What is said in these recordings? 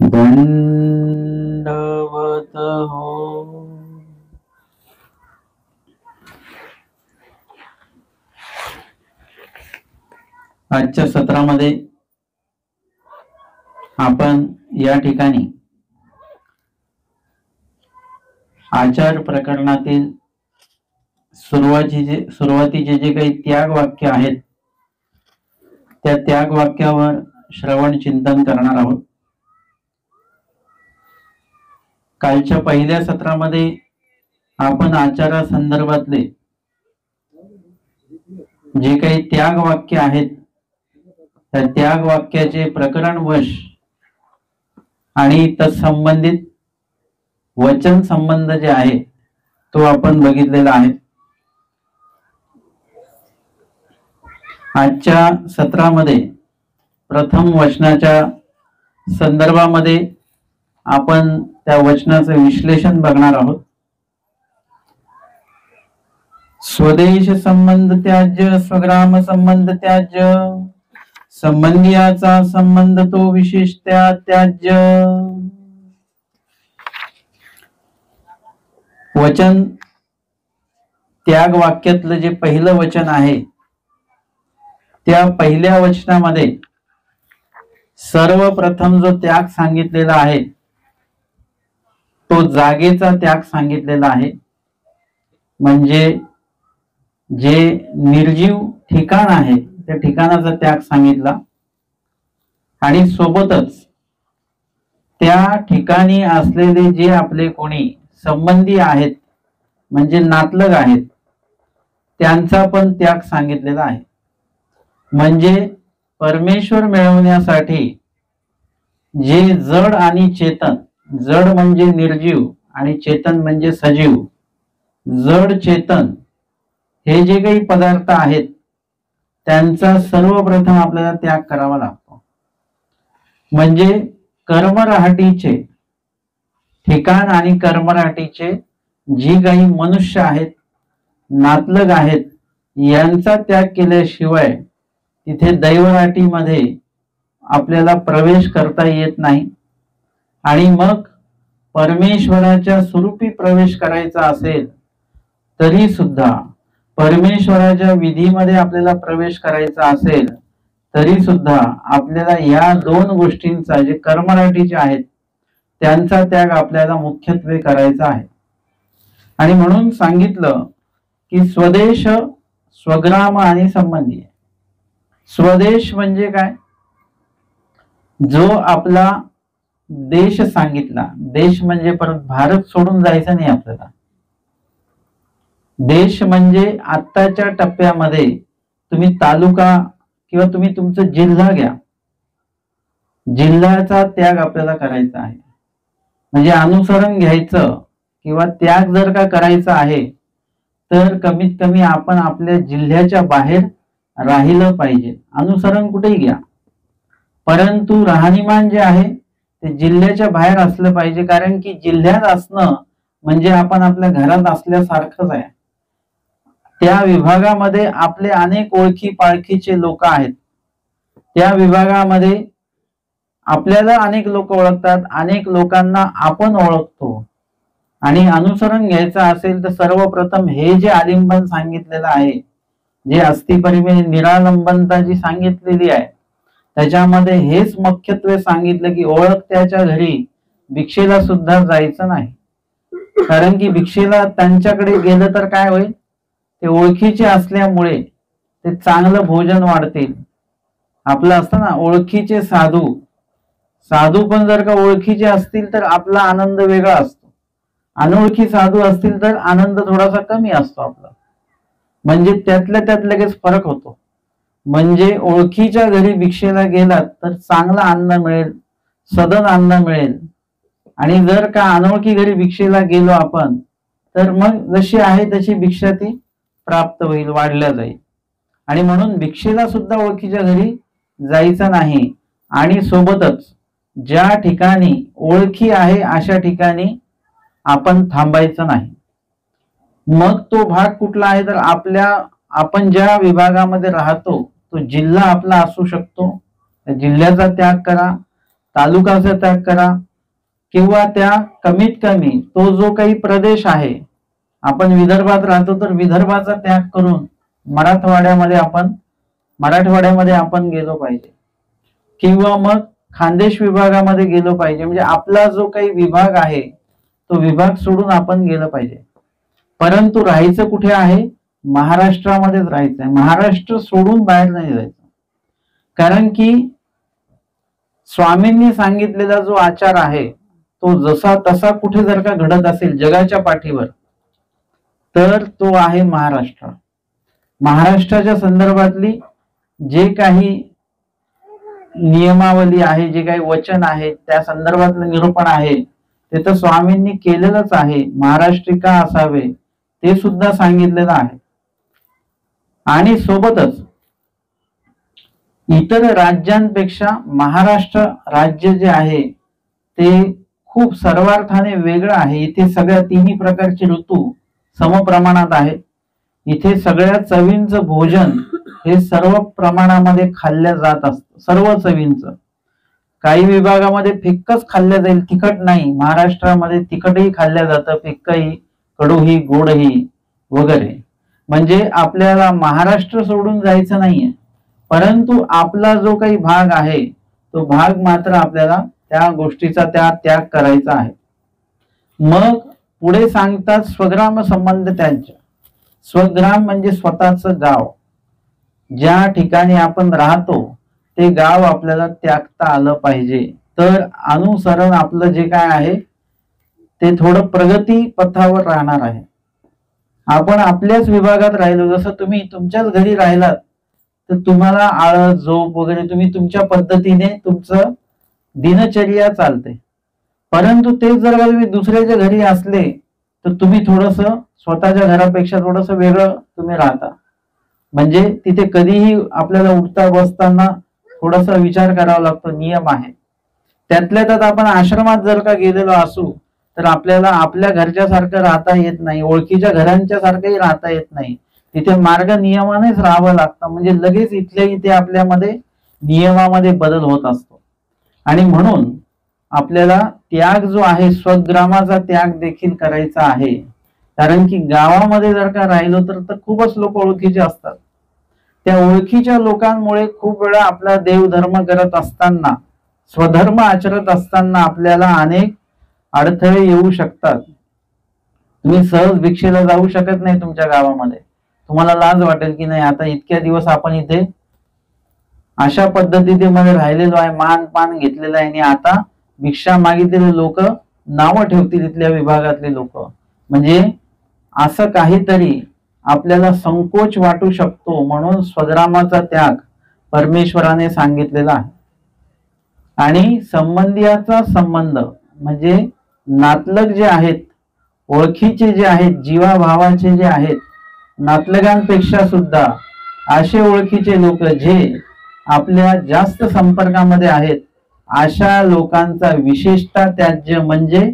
दंडवत हो। आजच्या सत्रामध्ये आपण या ठिकाणी आचार प्रकरणातील सुरुवातीचे जे काही त्याग वाक्य आहेत त्या त्याग वाक्यावर श्रवण चिंतन करणार आहोत। कालच्या पहिल्या सत्रामध्ये आपण आचारा संदर्भातले जे काही त्याग वाक्य आहेत त्या त्याग वाक्याचे प्रकरण वश आणि तत्संबंधित वचन संबंध जे आहे तो आपण बघितलेला आहे। आजच्या सत्रामध्ये प्रथम वचनाच्या संदर्भामध्ये आपण त्या वचनाचं विश्लेषण बघणार आहोत। स्वदेश संबंध त्याज्य स्वग्राम संबंध त्याज्य संबंधियाचा संबंध तो विशेष त्याज्य। वचन त्याग वाक्यातलं जे पहिलं वचन आहे त्या पहिल्या वचनामध्ये सर्वप्रथम जो त्याग सांगितलेला आहे तो जागेचा त्याग सांगितलेला आहे। म्हणजे जे निर्जीव ठिकाण आहे त्या ठिकाणाचा त्याग सांगितला आणि सोबतच त्या ठिकाणी असलेले जे आपले कोणी संबंधी आहेत म्हणजे नातलग आहेत त्यांचा पण त्याग सांगितलेला आहे। म्हणजे परमेश्वर मिळवण्यासाठी जे जड आणि चेतन, जड म्हणजे निर्जीव आणि चेतन म्हणजे सजीव, जड चेतन हे जे काही पदार्थ आहेत त्यांचा सर्वप्रथम आपल्याला त्याग करावा लागतो। म्हणजे कर्मराहाटीचे ठिकाण आणि कर्मराहाटीचे जी काही मनुष्य आहेत नातलग आहेत यांचा त्याग केल्याशिवाय तिथे दैवराटीमध्ये आपल्याला प्रवेश करता येत नाही। आणि मग परमेश्वराच्या स्वरूपी प्रवेश करायचा असेल तरी सुद्धा, परमेश्वराच्या विधीमध्ये आपल्याला प्रवेश करायचा असेल तरी सुद्धा आपल्याला या दोन गोष्टींचा जे कर्मराटीचे आहेत त्यांचा त्याग आपल्याला मुख्यत्वे करायचा आहे। आणि म्हणून सांगितलं की स्वदेश स्वग्राम आणि संबंधी। स्वदेश म्हणजे काय? जो आपला देश सांगितला, देश म्हणजे परत भारत सोडून जायचं नाही आपल्याला। देश म्हणजे आत्ताच्या टप्प्यामध्ये तुम्ही तालुका किंवा तुम्ही तुमचा जिल्हा घ्या, जिल्ह्याचा त्याग आपल्याला करायचा आहे। म्हणजे अनुसरण घ्यायचं किंवा त्याग जर का करायचा आहे तर कमीत कमी आपण आपल्या जिल्ह्याच्या बाहेर राहिलं पाहिजे। अनुसरण कुठेही घ्या परंतु राहणीमान जे आहे ते जिल्ह्याच्या बाहेर असलं पाहिजे। कारण की जिल्ह्यात असणं म्हणजे आपण आपल्या घरात असल्यासारखंच आहे। त्या विभागामध्ये आपले अनेक ओळखी पाळखीचे लोक आहेत, त्या विभागामध्ये आपल्याला अनेक लोक ओळखतात, अनेक लोकांना आपण ओळखतो। आणि अनुसरण घ्यायचं असेल तर सर्वप्रथम हे जे आलिंबन सांगितलेलं आहे, जे अस्थिपरिमेय निरालंबनता जी सांगितलेली आहे त्याच्यामध्ये हेच मुख्यत्वे सांगितलं की ओळखत्याच्या घरी भिक्षेला सुद्धा जायचं नाही। कारण की भिक्षेला त्यांच्याकडे गेलं तर काय होईल, ते ओळखीचे असल्यामुळे ते चांगलं भोजन वाढतील। आपलं असतं ना ओळखीचे साधू, साधू पण जर का ओळखीचे असतील तर आपला आनंद वेगळा असतो, अनोळखी साधू असतील तर आनंद थोडासा कमी असतो आपला। म्हणजे त्यातल्या त्यात लगेच फरक होतो। म्हणजे ओळखीच्या घरी भिक्षेला गेलात तर चांगलं अन्न मिळेल, सदन अन्न मिळेल। आणि जर का अनोळखी घरी भिक्षेला गेलो आपण तर मग जशी आहे तशी भिक्षा ती प्राप्त होईल, वाढल्या जाईल। आणि म्हणून भिक्षेला सुद्धा ओळखीच्या घरी जायचं नाही। आणि सोबतच ज्या ठिकाणी ओळखी आहे अशा ठिकाणी आपण थांबायचं नाही। मग तो भाग कुठला आहे तर आपण ज्या विभागामध्ये राहतो तो जिल्हा आपला असू शकतो, त्या जिल्ह्याचा त्याग करा। तालुकाचा त्याग करा, किंवा त्या कमीत कमी तो जो काही प्रदेश आहे, आपण विदर्भात राहतो तर विदर्भाचा त्याग करून मराठवाड्यामध्ये आपण गेलो पाहिजे, किंवा मग खानदेश विभागामध्ये गेलो पाहिजे. म्हणजे आपला जो काही विभाग आहे तो विभाग सोडून आपण गेलं पाहिजे. परंतु राहायचं कुठे आहे? महाराष्ट्रामध्येच राहायचं आहे. महाराष्ट्र सोडून बाहेर नाही जायचं. कारण की स्वामींनी सांगितलेला जो आचार आहे तो जसा तसा कुठे जर का घडत असेल जगाच्या पाठीवर, तर तो आहे महाराष्ट्र. महाराष्ट्राच्या संदर्भातली जे काही नियमावली आहे, जे काही वचन आहे, त्या संदर्भातलं निरूपण आहे ते तर स्वामींनी केलेलंच आहे. महाराष्ट्री का असावे ते सुद्धा सांगितलेलं आहे. आणि सोबतच इतर राज्यांपेक्षा महाराष्ट्र राज्य जे आहे ते खूप सर्वार्थाने वेगळं आहे. इथे सगळ्या तिन्ही प्रकारचे ऋतू समप्रमाणात आहेत. इथे सगळ्या चवींचं भोजन हे सर्व प्रमाणामध्ये खाल्ल्या जात असतं. सर्व चवींचं. काही विभागामध्ये फिक्कच खाल्ल्या जाईल, तिखट नाही. महाराष्ट्रामध्ये तिखटही खाल्ल्या जातं, फिक्कही, कडूही, गोडही वगैरे. म्हणजे आपल्याला महाराष्ट्र सोडून जायचं नाहीये, परंतु आपला जो काही भाग आहे तो भाग मात्र आपल्याला त्या गोष्टीचा त्याग करायचा आहे. मग पुढे सांगतात स्वग्राम संबंध त्यांच्या. स्वग्राम म्हणजे स्वतःचं गाव. ज्या ठिकाणी आपण राहतो ते गाव आपल्याला त्यागता आलं पाहिजे. तर अनुसरण आपलं जे काय आहे ते थोडं प्रगती पथावर राहणार आहे. आपण आपल्याच विभागात राहिलो, जसं तुम्ही तुमच्याच घरी राहिलात तर तुम्हाला आळस, झोप वगैरे तुम्ही तुमच्या पद्धतीने तुमचं दिनचर्या चालते. परंतु तेच जर का तुम्ही दुसऱ्याच्या घरी असले तर तुम्ही थोडस स्वतःच्या घरापेक्षा थोडस वेगळं तुम्ही राहता. म्हणजे तिथे कधीही आपल्याला उठता बसताना थोडासा विचार करावा लागतो, नियम आहे. त्यातल्या त्यात आपण आश्रमात जर का गेलेलो असू तर आपल्याला आपल्या घरच्या सारखं राहता येत नाही, ओळखीच्या घरांच्या सारखंही राहता येत नाही. तिथे मार्ग नियमानेच राहावं लागतं. म्हणजे लगेच इथल्या इथे आपल्यामध्ये नियमामध्ये बदल होत असतो. आणि म्हणून आपल्याला त्याग जो आहे स्वग्रामाचा त्याग देखील करायचा आहे. कारण की गावामध्ये जर का राहिलो तर खूपच लोक ओळखीचे असतात. त्या ओळखीच्या लोकांमुळे खूप वेळा आपला देवधर्म करत असताना, स्वधर्म आचरत असताना आपल्याला अनेक अडथळे येऊ शकतात. तुम्ही सहज भिक्षेला जाऊ शकत नाही तुमच्या गावामध्ये. तुम्हाला लाज वाटेल की नाही, आता इतक्या दिवस आपण इथे अशा पद्धतीमध्ये राहिलेलो आहे, मान पान घेतलेलं आहे, आणि आता भिक्षा मागितलेले लोक नावं ठेवतील इथल्या विभागातले लोक. म्हणजे असं काहीतरी आपल्याला संकोच वाटू शकतो. म्हणून स्वग्रामाचा त्याग परमेश्वराने सांगितलेला आहे. आणि संबंधियाचा संबंध म्हणजे नातलग जे आहेत, ओळखीचे जे आहेत, जीवाभावाचे जे आहेत, नातलगांपेक्षा सुद्धा असे ओळखीचे लोक जे आपल्या जास्त संपर्कामध्ये आहेत, अशा लोकांचा विशेषतः त्याज्य म्हणजे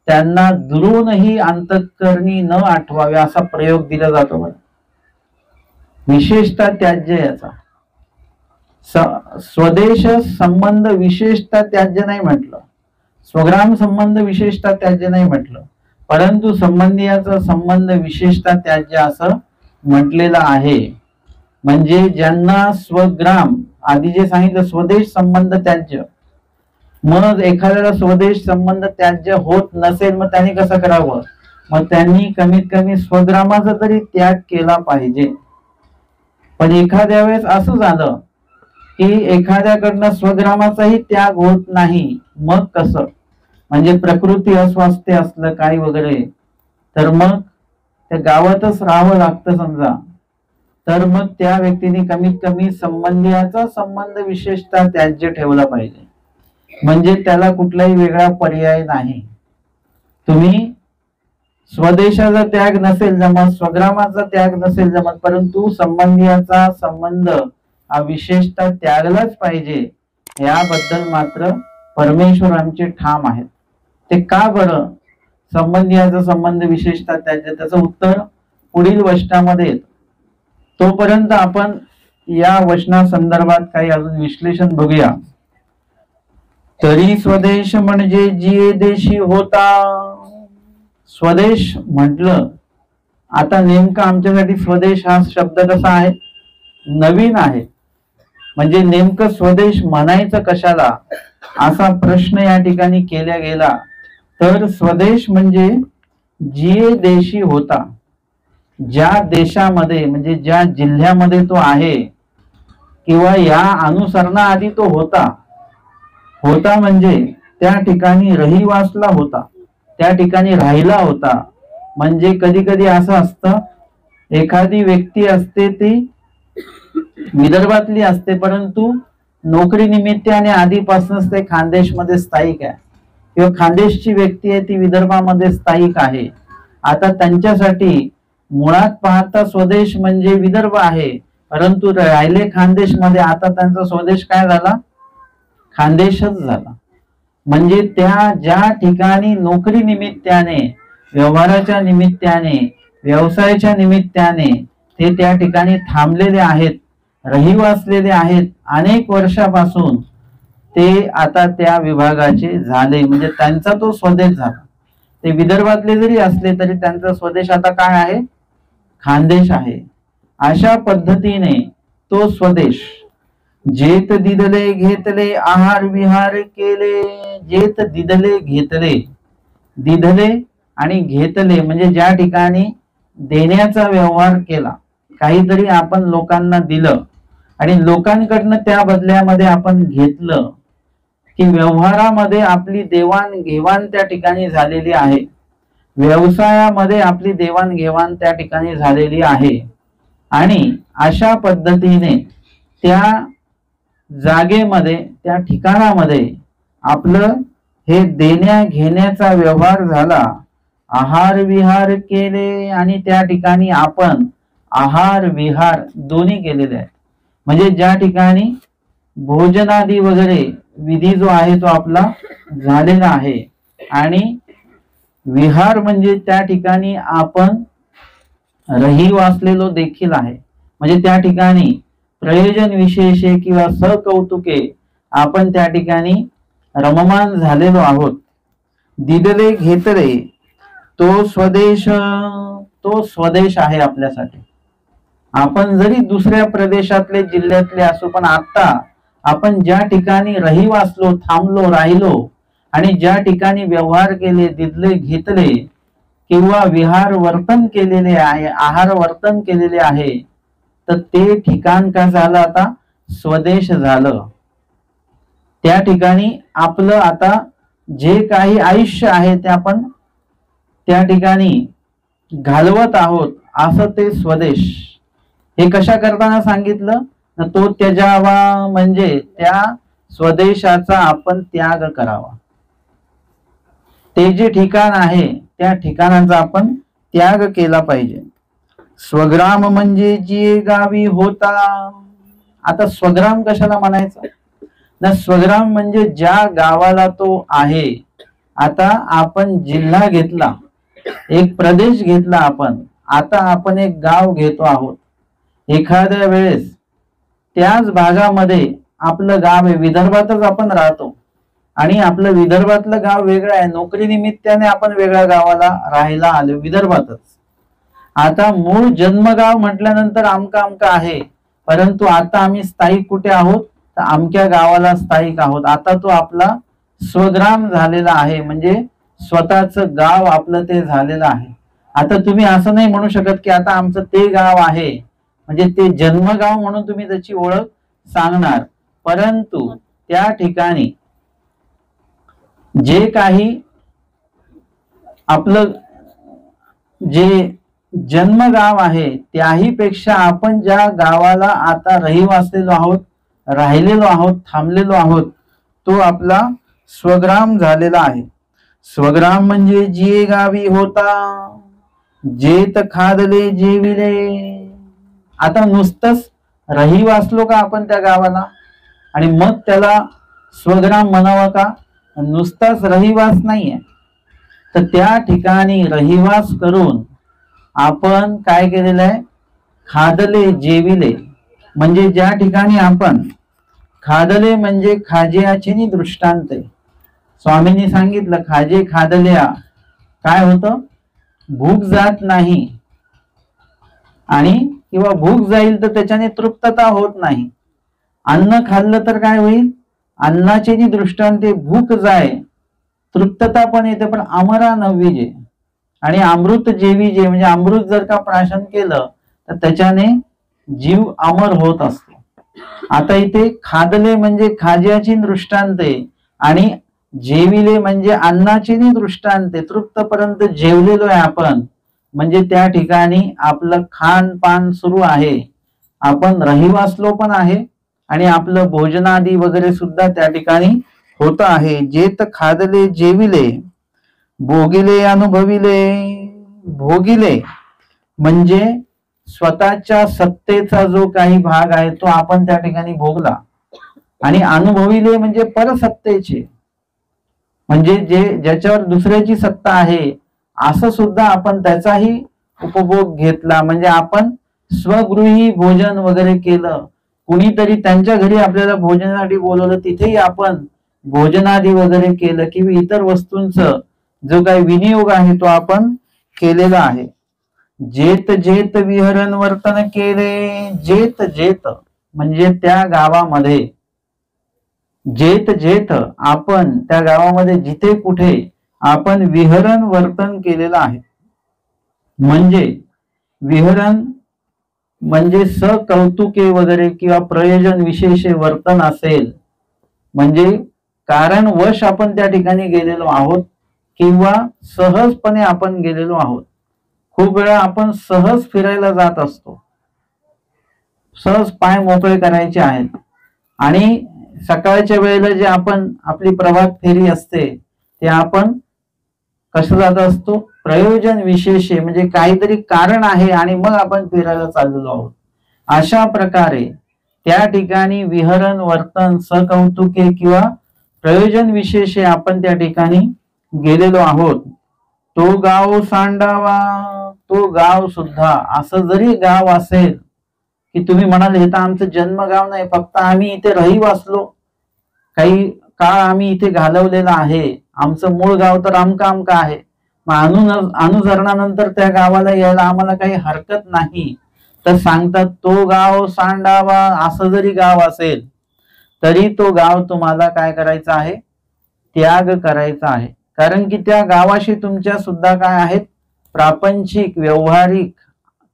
त्यांना दुरूनही अंतःकरणी न आठवावे असा प्रयोग दिला जातो. विशेषतः त्याज्य याचा स्वदेश संबंध विशेषतः त्याज्य नाही म्हटलं, स्वग्राम संबंध विशेषतः त्याज्य नाही म्हटलं, परंतु संबंधियाचा संबंध विशेषतः त्याज्य असं म्हटलेलं आहे. म्हणजे ज्यांना स्वग्राम आधी जे सांगितलं स्वदेश संबंध त्याज्य, मग एखाद्याला स्वदेश संबंध त्याज्य होत नसेल मग त्यांनी कसं करावं? मग त्यांनी कमीत कमी स्वग्रामाचा तरी त्याग केला पाहिजे. पण एखाद्या वेळेस असं झालं की एखाद्याकडनं स्वग्रामाचाही त्याग होत नाही, मग कसं? म्हणजे प्रकृती अस्वास्थ्य असलं काही वगैरे तर मग त्या गावातच राहावं लागतं समजा, तर मग त्या व्यक्तीने कमीत कमी संबंधियाचा संबंध विशेषतः त्याज्य ठेवला पाहिजे. म्हणजे त्याला कुठलाही वेगळा पर्याय नाही. तुम्ही स्वदेशाचा त्याग नसेल जमत, स्वग्रामाचा त्याग नसेल जमत, परंतु संबंधियाचा संबंध हा विशेषतः त्यागलाच पाहिजे, याबद्दल मात्र परमेश्वर आमचे ठाम आहेत. ते का बरं संबंधियाचा संबंध विशेषतः त्याज्य? त्याचं उत्तर पुढील वचनामध्ये येतं. तोपर्यंत आपण या वचना संदर्भात काही अजून विश्लेषण बघूया. तरी स्वदेश म्हणजे जिये देशी होता. स्वदेश म्हटलं, आता नेमका आमच्यासाठी स्वदेश हा शब्द कसा आहे, नवीन आहे. म्हणजे नेमकं स्वदेश म्हणायचं कशाला, असा प्रश्न या ठिकाणी केला गेला. तर स्वदेश म्हणजे जिये देशी होता. ज्या देशामध्ये म्हणजे ज्या जिल्ह्यामध्ये तो आहे किंवा या अनुसरणाआधी तो होता म्हणजे त्या ठिकाणी रहिवासला होता, त्या ठिकाणी राहिला होता. म्हणजे कधी कधी असं असतं, एखादी व्यक्ती असते ती विदर्भातली असते, परंतु नोकरी निमित्ताने आधीपासूनच ते खानदेशमध्ये स्थायिक आहे, किंवा खानदेशची व्यक्ती आहे ती विदर्भामध्ये स्थायिक आहे. आता त्यांच्यासाठी मुळात पाहता स्वदेश म्हणजे विदर्भ आहे, परंतु राहिले खानदेशमध्ये. आता त्यांचा स्वदेश काय झाला, खानदेशच झाला. म्हणजे त्या ज्या ठिकाणी नोकरी निमित्ताने, व्यवहाराच्या निमित्ताने, व्यवसायाच्या निमित्ताने ते त्या ठिकाणी थांबलेले आहेत, रहिवासलेले आहेत अनेक वर्षापासून, ते आता त्या विभागाचे झाले. म्हणजे त्यांचा तो स्वदेश झाला. ते विदर्भातले जरी असले तरी त्यांचा स्वदेश आता काय आहे, खानदेश आहे. अशा पद्धतीने तो स्वदेश जेत दिदले घेतले आहार विहार केले. जेत दिदले घेतले, दिदले आणि घेतले म्हणजे ज्या ठिकाणी देण्याचा व्यवहार केला, काहीतरी आपण लोकांना दिलं आणि लोकांकडनं त्या बदल्यामध्ये आपण घेतलं, की व्यवहारामध्ये आपली देवाणघेवाण त्या ठिकाणी झालेली आहे, व्यवसायामध्ये आपली देवाणघेवाण त्या ठिकाणी झालेली आहे. आणि अशा पद्धतीने त्या जागेमध्ये, त्या ठिकाणामध्ये आपलं हे देण्या घेण्याचा व्यवहार झाला. आहार विहार केले, आणि त्या ठिकाणी आपण आहार विहार दोन्ही केलेले आहेत. म्हणजे ज्या ठिकाणी भोजनादी वगैरे विधी जो आहे तो आपला झालेला आहे, आणि विहार म्हणजे त्या ठिकाणी आपण रहिवासलेलो देखील आहे. म्हणजे त्या ठिकाणी प्रयोजन विशेषे किंवा सकौतुके आपण त्या ठिकाणी रममान झालेलो आहोत. दिदले घेतले तो स्वदेश, तो स्वदेश आहे आपल्यासाठी. आपण जरी दुसऱ्या प्रदेशातले, जिल्ह्यातले असू, पण आता आपण ज्या ठिकाणी रहिवासलो, थांबलो, राहिलो आणि ज्या ठिकाणी व्यवहार केले, दिदले घेतले किंवा विहार वर्तन केलेले आहे, आहार वर्तन केलेले आहे, तर ते ठिकाण काय झालं, आता स्वदेश झालं. त्या ठिकाणी आपलं आता जे काही आयुष्य आहे ते आपण त्या ठिकाणी घालवत आहोत, असं ते स्वदेश. हे कशा करताना सांगितलं, तो त्याजावा म्हणजे त्या स्वदेशाचा आपण त्याग करावा. ते जे ठिकाण आहे त्या ठिकाणाचा आपण त्याग केला पाहिजे. स्वग्राम म्हणजे जे गावी होता. आता स्वग्राम कशाला म्हणायचं ना, स्वग्राम म्हणजे ज्या गावाला तो आहे. आता आपण जिल्हा घेतला, एक प्रदेश घेतला, आता आपण एक गाव घेतो आहोत. एखाद्या वेळेस त्याच भागामध्ये आपलं गाव आहे, विदर्भातच आपण राहतो आणि आपलं विदर्भातलं गाव वेगळं आहे, नोकरी निमित्ताने आपण वेगळ्या गावाला राहायला आलो विदर्भातच. आता मूळ जन्मगाव म्हटल्यानंतर आमका आमका आहे, परंतु आता आम्ही स्थायिक कुठे आहोत, तर आमक्या गावाला स्थायिक आहोत. आता तो आपला स्वग्राम झालेला आहे, म्हणजे स्वतःच गाव आपलं ते झालेलं आहे. आता तुम्ही असं नाही म्हणू शकत की आता आमचं ते गाव आहे, म्हणजे ते जन्मगाव म्हणून तुम्ही त्याची ओळख सांगणार. परंतु त्या ठिकाणी जे काही आपलं जे जन्मगाव आहे त्याही पेक्षा आपण ज्या गावाला आता रहिवासलेलो आहोत, राहिलेलो आहोत, थांबलेलो आहोत, तो आपला स्वग्राम झालेला आहे. स्वग्राम म्हणजे जे गावी होता, जेत खादले जेविले. आता नुसतंच रहिवासलो का आपण त्या गावाला आणि मग त्याला स्वग्राम म्हणावं का? नुसताच रहिवास नाहीये, तर त्या ठिकाणी रहिवास करून आपण काय केलेलं आहे, खादले जेविले. म्हणजे ज्या ठिकाणी आपण खादले म्हणजे खाज्याचे दृष्टांत. स्वामींनी सांगितलं खाजे खादल्या काय होतं, भूक जात नाही आणि किंवा भूक जाईल तर त्याच्याने तृप्तता होत नाही. अन्न खाल्लं तर काय होईल, अन्नाचे जी दृष्टांते भूक जाय, तृप्तता पण येते, पण अमरा नव्वीजे आणि अमृत जेवीजे म्हणजे अमृत जर का प्राशन केलं तर त्याच्याने जीव अमर होत असतो. आता इथे खादले म्हणजे खाज्याची दृष्टांते आणि जेविले म्हणजे अन्नाची दृष्टांते. तृप्तपर्यंत जेवलेलो आहे आपण, म्हणजे त्या ठिकाणी आपलं खान पान सुरू आहे, आपण रहिवासलो पण आहे आणि आपलं भोजनादी वगैरे सुद्धा त्या ठिकाणी होत आहे. जेत खादले जेविले, भोगिले अनुभविले. भोगिले म्हणजे स्वतःच्या सत्तेचा जो काही भाग आहे तो आपण त्या ठिकाणी भोगला, आणि अनुभविले म्हणजे परसत्तेचे, म्हणजे जे ज्याच्यावर दुसऱ्याची सत्ता आहे असं सुद्धा आपण त्याचाही उपभोग घेतला. म्हणजे आपण स्वगृही भोजन वगैरे केलं, कुणीतरी त्यांच्या घरी आपल्याला भोजनासाठी बोलवलं, तिथेही आपण भोजनादी वगैरे केलं, किंवा इतर वस्तूंचा जो काही विनियोग आहे तो आपण केलेला आहे. जेत जेत विहरण वर्तन केले. जेत जेत म्हणजे त्या गावामध्ये, जेत जेत आपण त्या गावामध्ये जिथे कुठे आपण विहरण वर्तन केलेलं आहे. म्हणजे विहरण म्हणजे सकौतुके वगैरे किंवा प्रयोजन विशेष वर्तन असेल, म्हणजे कारण वश आपण त्या ठिकाणी गेलेलो आहोत किंवा सहजपणे आपण गेलेलो आहोत. खूप वेळा आपण सहज फिरायला जात असतो, सहज पाय मोकळे करायचे आहेत, आणि सकाळच्या वेळेला जे आपण आपली प्रभात फेरी असते ते आपण कसं जात असतो, प्रयोजन विशेष म्हणजे काहीतरी कारण आहे आणि मग आपण फिरायला चाललेलो आहोत. अशा प्रकारे त्या ठिकाणी विहरण वर्तन सकौतुके किंवा प्रयोजन विशेष आपण त्या ठिकाणी गेलेलो आहोत. तो गाव सांडावा. तो गाव सुद्धा असं जरी गाव असेल की तुम्ही म्हणाल हे तर आमचं जन्मगाव नाही, फक्त आम्ही इथे रहिवासलो, काही काळ आम्ही इथे घालवलेला आहे, आमचं मूळ गाव तर अमका अमका आहे, मग अनुसरणानंतर त्या गावाला यायला आम्हाला काही हरकत नाही, तर सांगतात तो गाव सांडावा. असं जरी गाव असेल तरी तो गाव तुम्हाला काय करायचा आहे, त्याग करायचा आहे. कारण की त्या गावाशी तुमच्या सुद्धा काय आहेत, प्रापंचिक व्यवहारिक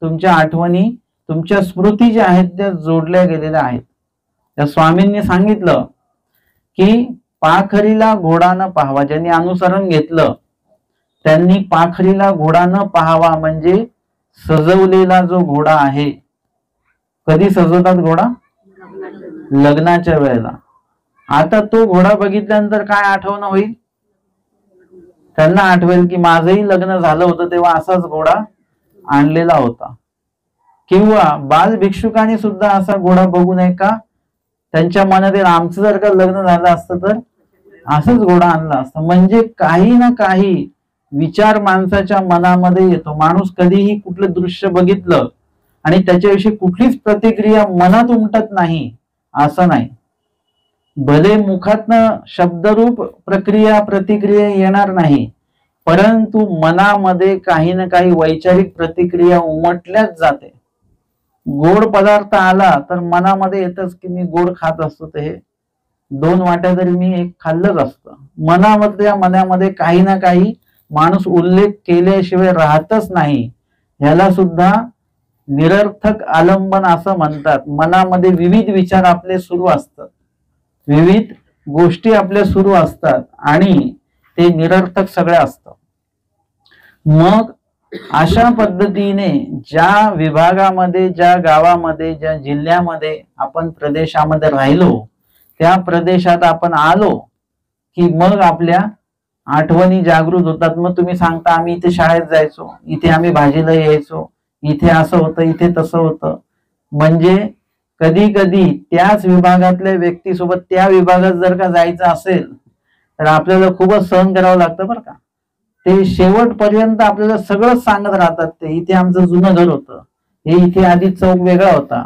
तुमच्या आठवणी, तुमच्या स्मृती ज्या आहेत त्या जोडल्या गेलेल्या आहेत. त्या स्वामींनी सांगितलं की पाखरीला घोडा न पाहावा. ज्यांनी अनुसरण घेतलं त्यांनी पाखरीला घोडा न पाहावा म्हणजे सजवलेला जो घोडा आहे. कधी सजवतात घोडा, लग्नाच्या वेळेला. आता तो घोडा बघितल्यानंतर काय आठवण होईल, त्यांना आठवेल की माझंही लग्न झालं होतं तेव्हा असाच घोडा आणलेला होता. किंवा बाल भिक्षुकाने सुद्धा असा घोडा बघू नये का, त्यांच्या मनात आमचं जर का लग्न झालं असतं तर असंच घोडा आणला असता. म्हणजे काही ना काही विचार माणसाच्या मनामध्ये येतो. माणूस कधीही कुठलं दृश्य बघितलं आणि त्याच्याविषयी कुठलीच प्रतिक्रिया मनात उमटत नाही असं नाही. भले मुखातनं शब्दरूप प्रक्रिया प्रतिक्रिया येणार नाही, परंतु मनामध्ये काही ना काही वैचारिक प्रतिक्रिया उमटल्याच जाते. गोड पदार्थ आला तर मनामध्ये येतच की मी गोड खात असतो, ते हे 2 वाट्या तरी मी एक खाल्लंच असतं. मनामध्ये काही ना काही माणूस उल्लेख केल्याशिवाय राहतच नाही. ह्याला सुद्धा निरर्थक आलंबन असं म्हणतात. मनामध्ये विविध विचार आपले सुरू असतात, विविध गोष्टी आपल्या सुरू असतात आणि ते निरर्थक सगळे असतं. मग अशा पद्धतीने ज्या विभागामध्ये, ज्या गावामध्ये, ज्या जिल्ह्यामध्ये आपण प्रदेशामध्ये राहिलो, त्या प्रदेशात आपण आलो की मग आपल्या आठवणी जागृत होतात. मग तुम्ही सांगता आम्ही इथे शाळेत जायचो, इथे आम्ही भाजीला यायचो, इथे असं होतं, इथे तसं होतं. म्हणजे कधी कधी त्याच विभागातल्या व्यक्तीसोबत त्या विभागात जर का जायचं असेल तर आपल्याला खूपच सहन करावं लागतं बरं का. ते शेवटपर्यंत आपल्याला सगळं सांगत राहतात. ते इथे आमचं जुनं घर होतं, हे इथे आधी चौक वेगळा होता,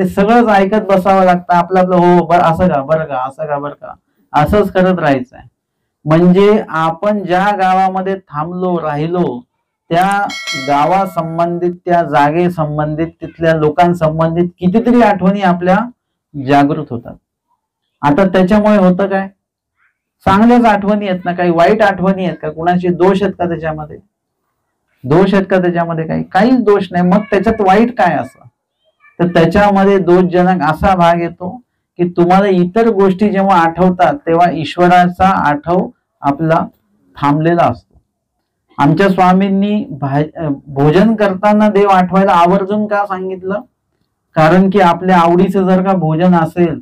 ते सगळंच ऐकत बसावं लागतं. आपलं आपलं हो असं का बरं का, असं का बरं का, असंच करत राहायचंय. म्हणजे आपण ज्या गावामध्ये थांबलो राहिलो त्या गावासंबंधित, त्या जागे संबंधित, तिथल्या लोकांसंबंधित कितीतरी आठवणी आपल्या जागृत होतात. आता त्याच्यामुळे होतं काय, चांगल्याच आठवणी आहेत ना, काही वाईट आठवणी आहेत का, कुणाचे दोष आहेत का त्याच्यामध्ये, दोष आहेत का त्याच्यामध्ये, काहीच दोष नाही. मग त्याच्यात वाईट काय असं, तर त्याच्यामध्ये दोषजनक असा भाग येतो की तुम्हाला इतर गोष्टी जेव्हा आठवतात तेव्हा ईश्वराचा आठव आपला थांबलेला असतो. आमच्या स्वामींनी भोजन करताना देव आठवायला आवर्जून का सांगितलं, कारण की आपल्या आवडीचं जर का भोजन असेल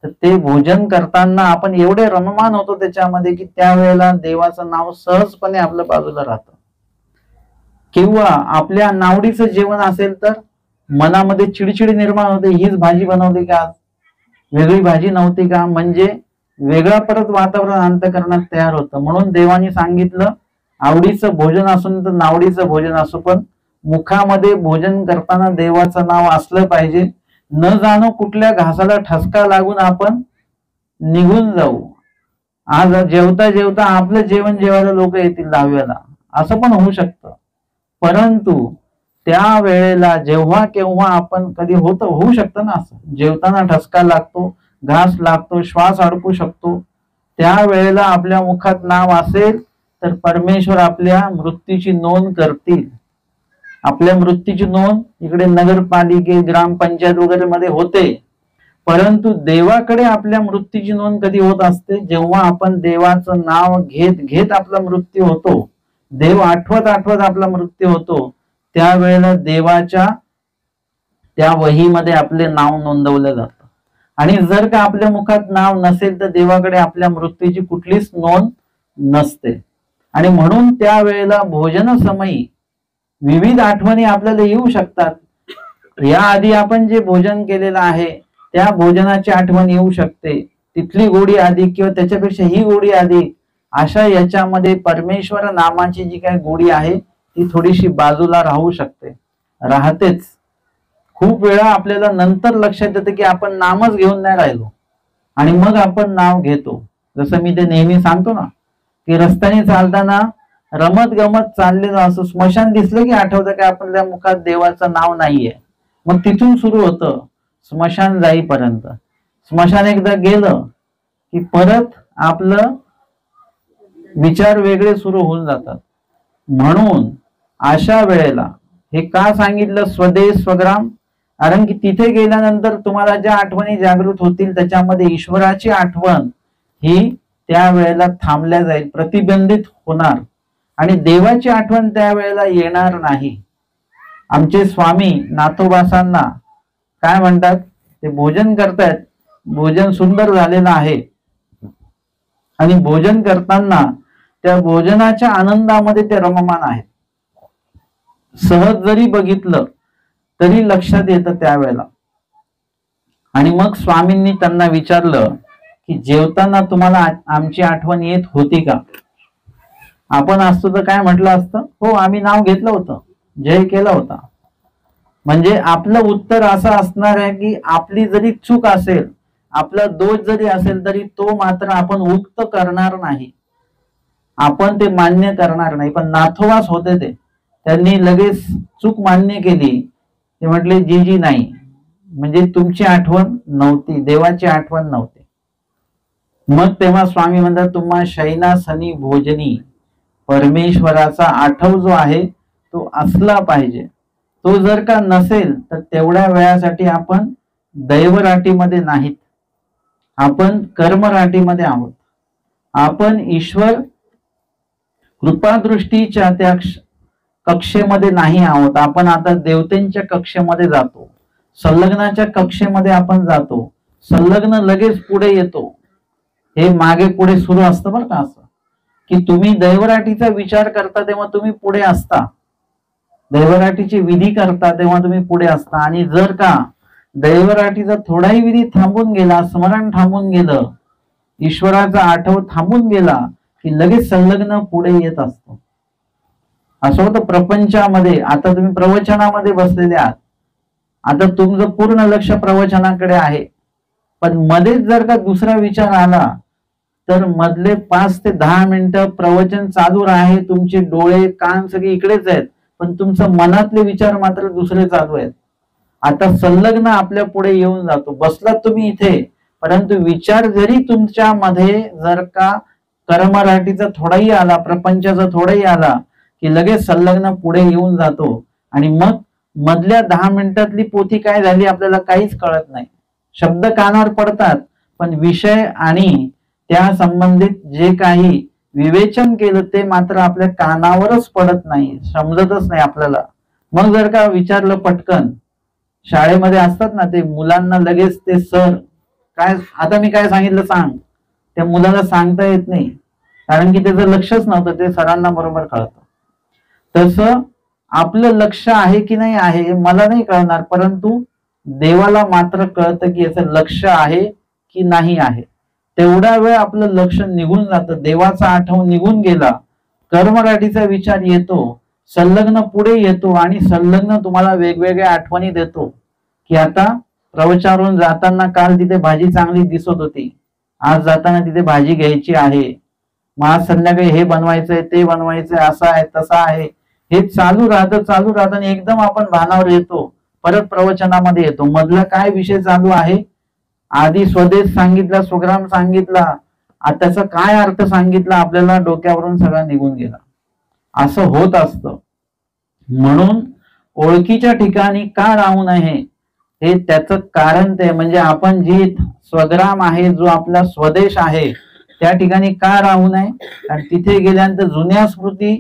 तर ते भोजन करताना आपण एवढे रममान होतो त्याच्यामध्ये की त्यावेळेला देवाचं नाव सहजपणे आपल्या बाजूला राहतं. किंवा आपल्या नावडीचं जेवण असेल तर मनामध्ये चिडचिड निर्माण होते, हीच भाजी बनवली का, वेगळी भाजी नव्हती का, म्हणजे वेगळा परत वातावरण अंतःकरणात तयार होतं. म्हणून देवाने सांगितलं आवडीचं भोजन असून तर नावडीचं भोजन असो, पण मुखामध्ये भोजन करताना देवाचं नाव असलं पाहिजे. न जाणो कुठल्या घासाला ठसका लागून आपण निघून जाऊ. आज जेवता जेवता आपलं जेवण जेवायला लोक येतील 10व्याला, असं पण होऊ शकतं. परंतु त्या वेळेला जेव्हा केव्हा आपण कधी होऊ शकतं ना, असं जेवताना ठसका लागतो, घास लागतो, श्वास अडकू शकतो, त्या वेळेला आपल्या मुखात नाव असेल तर परमेश्वर आपल्या मृत्यूची नोंद करतील. आपल्या मृत्यूची नोंद इकडे नगरपालिके, ग्रामपंचायत वगैरे मध्ये होते, परंतु देवाकडे आपल्या मृत्यूची नोंद कधी होत असते, जेव्हा आपण देवाचं नाव घेत घेत आपला मृत्यू होतो, देव आठवत आठवत आपला मृत्यू होतो, त्यावेळेला देवाच्या त्या वहीमध्ये आपले नाव नोंदवलं जातं. आणि जर का आपल्या मुखात नाव नसेल तर देवाकडे आपल्या मृत्यूची कुठलीच नोंद नसते. आणि म्हणून त्यावेळेला भोजन समयी विविध आठवणी आपल्याला येऊ शकतात. याआधी आपण जे भोजन केलेलं आहे त्या भोजनाची आठवण येऊ शकते, तिथली गोडी अधिक किंवा त्याच्यापेक्षा ही गोडी अधिक, अशा याच्यामध्ये परमेश्वर नामाची जी काही गोडी आहे ती थोडीशी बाजूला राहू शकते, राहतेच. खूप वेळा आपल्याला नंतर लक्षात येतं की आपण नामच घेऊन नाही राहिलो आणि मग आपण नाव घेतो. जसं मी ते नेहमी सांगतो ना की रस्त्याने चालताना रमत गमत चाललेलं असं स्मशान दिसलं की आठवतं की आपल्या मुखात देवाचं नाव नाहीये. मग तिथून सुरू होतं स्मशान जाईपर्यंत. स्मशान एकदा गेलं की परत आपलं विचार वेगळे सुरू होऊन जातात. म्हणून अशा वेळेला हे का सांगितलं स्वदेश स्वग्राम, कारण की तिथे गेल्यानंतर तुम्हाला ज्या आठवणी जागृत होतील त्याच्यामध्ये ईश्वराची आठवण ही त्या वेळेला थांबल्या जाईल, प्रतिबंधित होणार, आणि देवाची आठवण त्यावेळेला येणार नाही. आमचे स्वामी नाथोबासांना काय म्हणतात, ते भोजन करतायत, भोजन सुंदर झालेलं आहे आणि भोजन करताना त्या भोजनाच्या आनंदामध्ये ते रममान आहेत. सहज जरी बघितलं तरी लक्षात येतं त्यावेळेला. आणि मग स्वामींनी त्यांना विचारलं की जेवताना तुम्हाला आमची आठवण येत होती का? आपण असतो तर काय म्हटलं असतं, हो आम्ही नाव घेतलं होतं, जय केला होता. म्हणजे आपलं उत्तर असं असणार आहे की आपली जरी चूक असेल, आपला दोष जरी असेल तरी तो मात्र आपण उक्त करणार नाही, आपण ते मान्य करणार नाही. पण नाथोबास होते ते, त्यांनी लगेच चूक मान्य केली. ते म्हटले जी नाही, म्हणजे तुमची आठवण नव्हती, देवाची आठवण नव्हती. मग तेव्हा स्वामी म्हणतात तुम्हा शयनासनी भोजनी, परमेश्वराचा आठव जो आहे तो असला पाहिजे. तो जर का नसेल तर तेवढ्या वेळासाठी आपण दैवराटीमध्ये नाहीत, आपण कर्मराटीमध्ये आहोत. आपण ईश्वर कृपादृष्टीच्या त्या कक्षेमध्ये नाही आहोत. आपण आता देवतेंच्या कक्षेमध्ये जातो, संलग्नाच्या कक्षेमध्ये आपण जातो. संलग्न लगेच पुढे येतो, हे मागे पुढे सुरू असतं बरं का. असं की तुम्ही दैवराटीचा विचार करता तेव्हा तुम्ही पुढे असता, दैवराटीची विधी करता तेव्हा तुम्ही पुढे असता. आणि जर का दैवराटीचा थोडाही विधी थांबून गेला, स्मरण थांबून गेलं, ईश्वराचा आठव थांबून गेला की लगेच संलग्न पुढे येत असतो. असं होतं प्रपंचामध्ये. आता तुम्ही प्रवचनामध्ये बसलेले आहात, आता तुमचं पूर्ण लक्ष प्रवचनाकडे आहे, पण मध्येच जर का दुसरा विचार आला तर मधले 5 ते 10 मिनिटं प्रवचन चालू आहे, तुमचे डोळे कान सगळे इकडेच आहेत, पण तुमचं मनातले विचार मात्र दुसरे चालू आहेत. आता संलग्न आपल्या पुढे येऊन जातो. बसलात तुम्ही इथे, परंतु विचार जरी तुमच्या मध्ये जर का कर्मराटीचा थोडाही आला, प्रपंचाचा थोडाही आला, की लगेच संलग्न पुढे येऊन जातो आणि मग मधल्या 10 मिनिटातली पोथी काय झाली आपल्याला काहीच कळत नाही. शब्द कानावर पडतात, पण विषय आणि त्या संबंधित जे काही विवेचन केलं ते मात्र आपल्या कानावरच पडत नाही, समजतच नाही आपल्याला. मग जर का विचारलं पटकन, शाळेमध्ये असतात ना ते मुलांना लगेच ते सर काय आता मी काय सांगितलं सांग, त्या मुलाला सांगता येत नाही, कारण की त्याचं लक्षच नव्हतं, ते सरांना बरोबर कळतं. तसं आपलं लक्ष आहे की नाही आहे मला नाही कळणार, परंतु देवाला मात्र कळतं की याचं लक्ष आहे की नाही आहे. तेवढा वेळ आपलं लक्ष निघून जातं, देवाचा आठव निघून गेला, कर्मराटीचा विचार येतो, संलग्न पुढे येतो आणि संलग्न तुम्हाला वेगवेगळ्या आठवणी देतो की आता प्रवचनावरून जाताना काल तिथे भाजी चांगली दिसत होती, आज जाताना तिथे भाजी घ्यायची आहे, मग आज संध्याकाळी हे बनवायचंय ते बनवायचंय, असं आहे तसं आहे, हे चालू राहतं आणि एकदम आपण भानावर येतो, परत प्रवचनामध्ये येतो. मधला काय विषय चालू आहे, आधी स्वदेश सांगितला, स्वग्राम सांगितला, त्याचा काय अर्थ सांगितला, आपल्याला डोक्यावरून सगळा निघून गेला. असं होत असतं. म्हणून ओळखीच्या ठिकाणी का राहू नये हे त्याचं कारण ते म्हणजे आपण जी स्वग्राम आहे, जो आपला स्वदेश आहे, त्या ठिकाणी का राहू नये. आणि तिथे गेल्यानंतर जुन्या स्मृती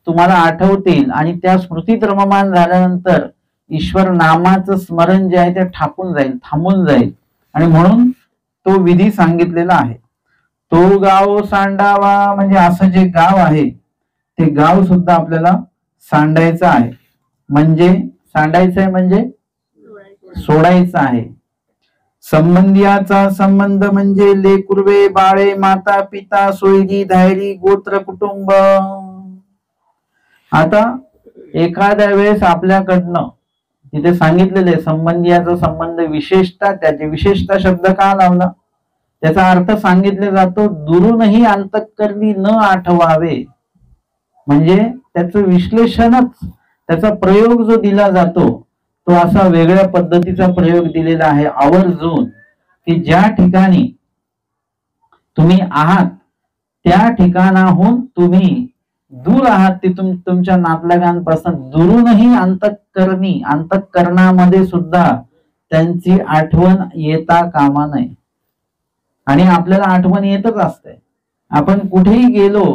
तुम्हाला आठवतील आणि त्या स्मृतीत रममान झाल्यानंतर ईश्वर नामाचं स्मरण जे आहे ते थांबून जाईल. आणि म्हणून तो विधी सांगितलेला आहे. तो गाव सांडावा म्हणजे असं जे गाव आहे ते गाव सुद्धा आपल्याला सांडायचं आहे. म्हणजे सांडायचं आहे म्हणजे सोडायचं आहे. संबंधियाचा संबंध म्हणजे लेकुर्वे, बाळे, माता पिता, सोयरी धायरी, गोत्र, कुटुंब. आता एखाद्या वेळेस आपल्याकडनं तिथे सांगितलेले संबंधियाचा संबंध विशेषता, त्याचे विशेषता शब्द का लावला, त्याचा अर्थ सांगितले जातो दुरूनही अंतःकरणी न आठवावे. म्हणजे त्याचं विश्लेषणच, त्याचा प्रयोग जो दिला जातो तो असा वेगळ्या पद्धतीचा प्रयोग दिलेला आहे आवर्जून, की ज्या ठिकाणी तुम्ही आहात त्या ठिकाणाहून तुम्ही दूर आहात, ते तुमच्या नातलगांपासून दुरूनही अंतःकरणामध्ये सुद्धा त्यांची आठवण येता कामा नये. आणि आपल्याला आठवण येतच असते. आपण कुठेही गेलो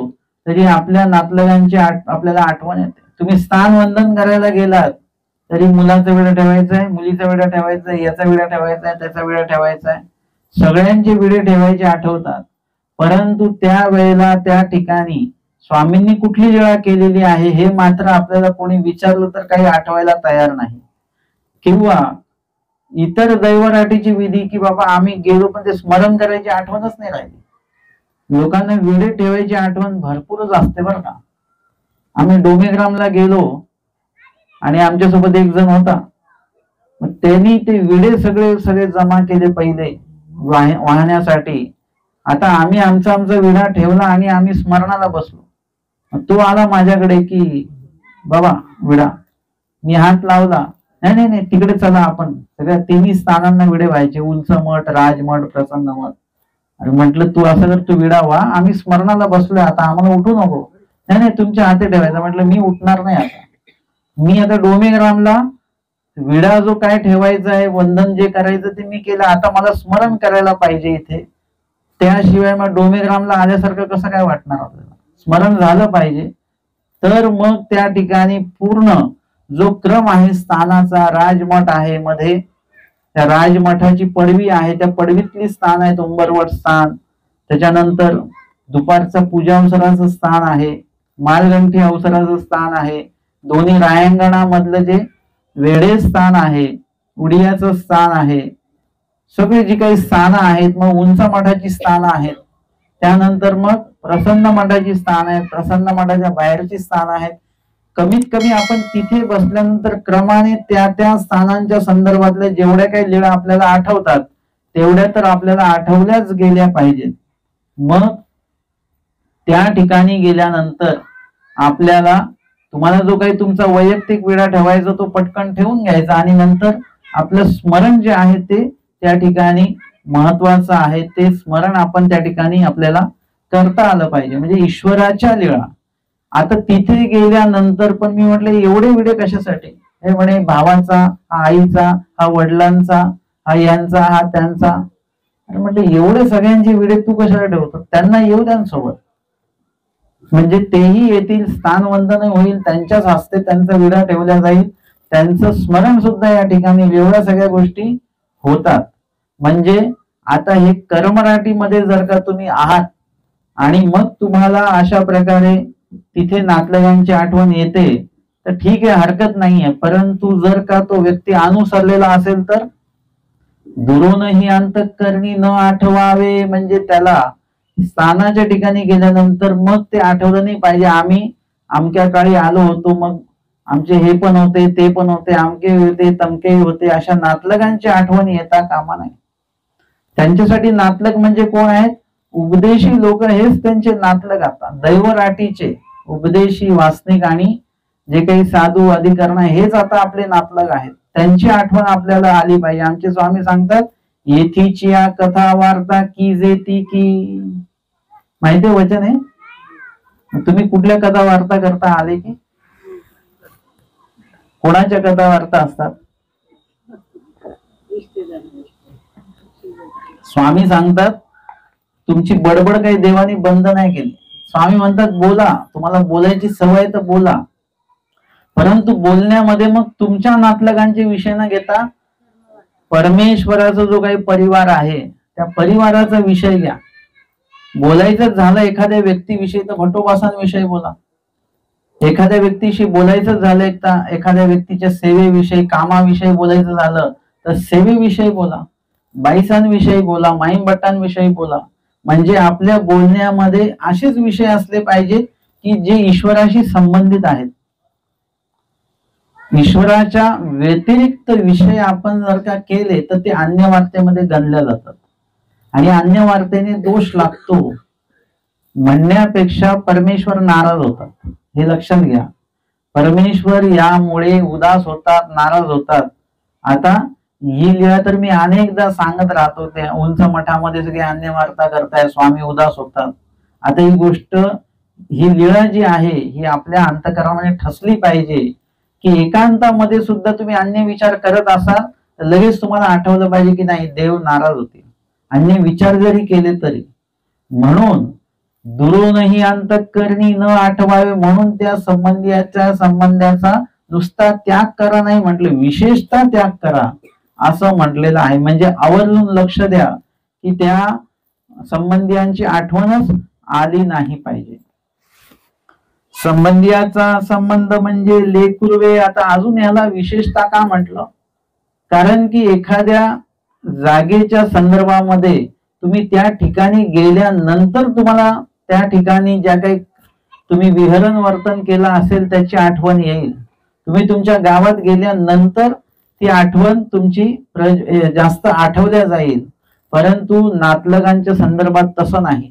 तरी आपल्या नातलगांची आपल्याला आठवण येते. तुम्ही स्थानवंदन करायला गेलात तरी मुलाचा विडा ठेवायचा आहे, मुलीचा विडा ठेवायचा आहे, याचा विडा ठेवायचा आहे, त्याचा विडा ठेवायचा आहे, सगळ्यांचे विडे ठेवायचे आठवतात. परंतु त्या वेळेला त्या ठिकाणी स्वामींनी कुठली लीळा केलेली आहे हे मात्र आपल्याला कोणी विचारलं तर काही आठवायला तयार नाही. किंवा इतर दैवराटीची विधी की बाबा आम्ही गेलो पण ते स्मरण करायची आठवणच नाही राहिली. लोकांना विडे ठेवायची आठवण भरपूरच असते बरं का. आम्ही डोमेग्रामला गेलो आणि आमच्यासोबत एक जण होता, मग त्यांनी ते विडे सगळे जमा केले पहिले वाहण्यासाठी. आता आम्ही आमचा विडा ठेवला आणि आम्ही स्मरणाला बसलो. तो आला माझ्याकडे की बाबा विडा, मी हात लावला, नाही नाही तिकडे चला आपण सगळ्या 3 स्थानांना विडे व्हायचे, उंच मठ, राजमठ, प्रसन्न मठ. आणि म्हटलं तू असं कर, तू विडा व्हा, आम्ही स्मरणाला बसलोय, आता आम्हाला उठू नको. नाही तुमच्या हाती ठेवायचं. म्हटलं मी उठणार नाही आता. मी आता डोमेग्रामला विडा जो काय ठेवायचा आहे, वंदन जे करायचं ते मी केलं, आता मला स्मरण करायला पाहिजे इथे. त्याशिवाय मग डोमेग्रामला आल्यासारखं कसं काय वाटणार आपल्याला. स्मरण झालं पाहिजे. तर मग त्या ठिकाणी पूर्ण जो क्रम आहे स्थानाचा, राजमठ आहे मध्ये, त्या राजमठाची पडवी आहे, त्या पडवीतली स्थान आहे उंबरवट स्थान. त्याच्यानंतर दुपारचा पूजा अवसराचं स्थान आहे, मालगंठी अवसराचं स्थान आहे, दोन्ही रायांगणामधलं जे वेढे स्थान आहे, उडियाचं स्थान आहे, सगळी जी काही स्थानं आहेत, मग उंच मठाची स्थानं आहेत. त्यानंतर मग प्रसन्न मठाची स्थान आहेत, प्रसन्न मठाच्या बाहेरची स्थान आहेत, कमीत कमी आपण तिथे बसल्यानंतर क्रमाने त्या त्या स्थानांच्या संदर्भातल्या जेवढ्या काही लीळा आपल्याला आठवतात तेवढ्या तर आपल्याला आठवल्याच गेल्या पाहिजेत. मग त्या ठिकाणी गेल्यानंतर आपल्याला तुम्हाला जो काही तुमचा वैयक्तिक विडा ठेवायचा तो पटकन ठेवून घ्यायचा आणि नंतर आपलं स्मरण जे आहे ते त्या ठिकाणी महत्वाचं आहे. ते स्मरण आपण त्या ठिकाणी आपल्याला करता आलं पाहिजे, म्हणजे ईश्वराच्या लीळा. आता तिथे गेल्यानंतर पण मी म्हटलं एवढे विडे कशासाठी? हे म्हणे भावाचा, हा आईचा, हा वडिलांचा, हा यांचा, हा त्यांचा. आणि म्हटलं एवढे सगळ्यांचे विडे तू कशाला ठेवतो? त्यांना येऊ द्या सोबत, म्हणजे तेही येतील, स्थानवंदन होईल, त्यांच्याच हस्ते त्यांचा विडा ठेवला जाईल, त्यांचं स्मरण सुद्धा या ठिकाणी एवढ्या सगळ्या गोष्टी होतात. म्हणजे आता हे करमराठीमध्ये जर का तुम्ही आहात आणि मग तुम्हाला अशा प्रकारे तिथे नातलगांची आठवण येते तर ठीक आहे, हरकत नाहीये. परंतु जर का तो व्यक्ती अनुसरलेला असेल तर दुरूनही अंतःकरणी न आठवावे, म्हणजे त्याला स्थानाच्या ठिकाणी गेल्यानंतर मग ते आठवलं नाही पाहिजे. आम्ही अमक्या काळी आलो होतो, मग आमचे हे पण होते, ते पण होते, आमके होते, तमके होते, अशा नातलगांची आठवण येता कामा नाही. त्यांच्यासाठी नातलग म्हणजे कोण आहेत? उपदेशी लोक, हेच त्यांचे नातलग. आता दैवराटीचे उपदेशी, वासनिक आणि जे काही साधू अधिकरण हेच आता आपले नातलग आहेत. त्यांची आठवण आपल्याला आली पाहिजे. आमचे स्वामी सांगतात, येथीची कथा वार्ता की जेती की. माहिती वचन आहे. तुम्ही कुठल्या कथा वार्ता करता आले की? कोणाच्या कथा वार्ता असतात? स्वामी सांगतात तुमची बडबड काही देवाने बंद नाही केली. स्वामी म्हणतात बोला, तुम्हाला बोलायची सवय तर बोला, परंतु बोलण्यामध्ये मग तुमच्या नातलगांचे विषय न घेता परमेश्वराचा जो काही परिवार आहे त्या परिवाराचा विषय घ्या. बोलायचं झालं एखाद्या व्यक्तीविषयी तर भटोबासांविषयी बोला. एखाद्या व्यक्तीशी बोलायचं झालं, एखाद्या व्यक्तीच्या सेवेविषयी, कामाविषयी बोलायचं झालं तर सेवेविषयी बोला, बाईसांविषयी बोला, माईंभट्टांविषयी बोला. म्हणजे आपल्या बोलण्यामध्ये असेच विषय असले पाहिजेत की जे ईश्वराशी संबंधित आहेत. ईश्वराच्या व्यतिरिक्त विषय आपण जर का केले तर ते अन्य वार्तेमध्ये गणल्या जातात आणि अन्य वार्तेने दोष लागतो. म्हणण्यापेक्षा परमेश्वर नाराज होतात, हे लक्षात घ्या. परमेश्वर यामुळे उदास होतात, नाराज होतात. आता ही लीळा तर मी अनेकदा सांगत राहतो, त्या उंच मठामध्ये सगळे अन्य वार्ता करताय, स्वामी उदास होतात. आता ही गोष्ट, ही लीळा जी आहे ही आपल्या अंतःकरणामध्ये ठसली पाहिजे की एकांतामध्ये सुद्धा तुम्ही अन्य विचार करत असाल तर लगेच तुम्हाला आठवलं पाहिजे की नाही, देव नाराज होतील अन्य विचार जरी केले तरी. म्हणून दुरूनही अंतःकरणी न आठवावे, म्हणून त्या संबंधाचा नुसता त्याग करा नाही म्हटलं, विशेषतः त्याग करा असं म्हटलेलं आहे. म्हणजे आवर्जून लक्ष द्या की त्या संबंधियांची आठवणच आली नाही पाहिजे. संबंधियाचा संबंध म्हणजे लेकुर्वे. आता अजून याला विशेषता का म्हटलं? कारण की एखाद्या जागेच्या संदर्भामध्ये तुम्ही त्या ठिकाणी गेल्यानंतर तुम्हाला त्या ठिकाणी ज्या काही तुम्ही विहरण वर्तन केलं असेल त्याची आठवण येईल. तुम्ही तुमच्या गावात गेल्यानंतर ती आठवण तुमची जास्त आठवल्या जाईल. परंतु नातलगांच्या संदर्भात तसं नाही.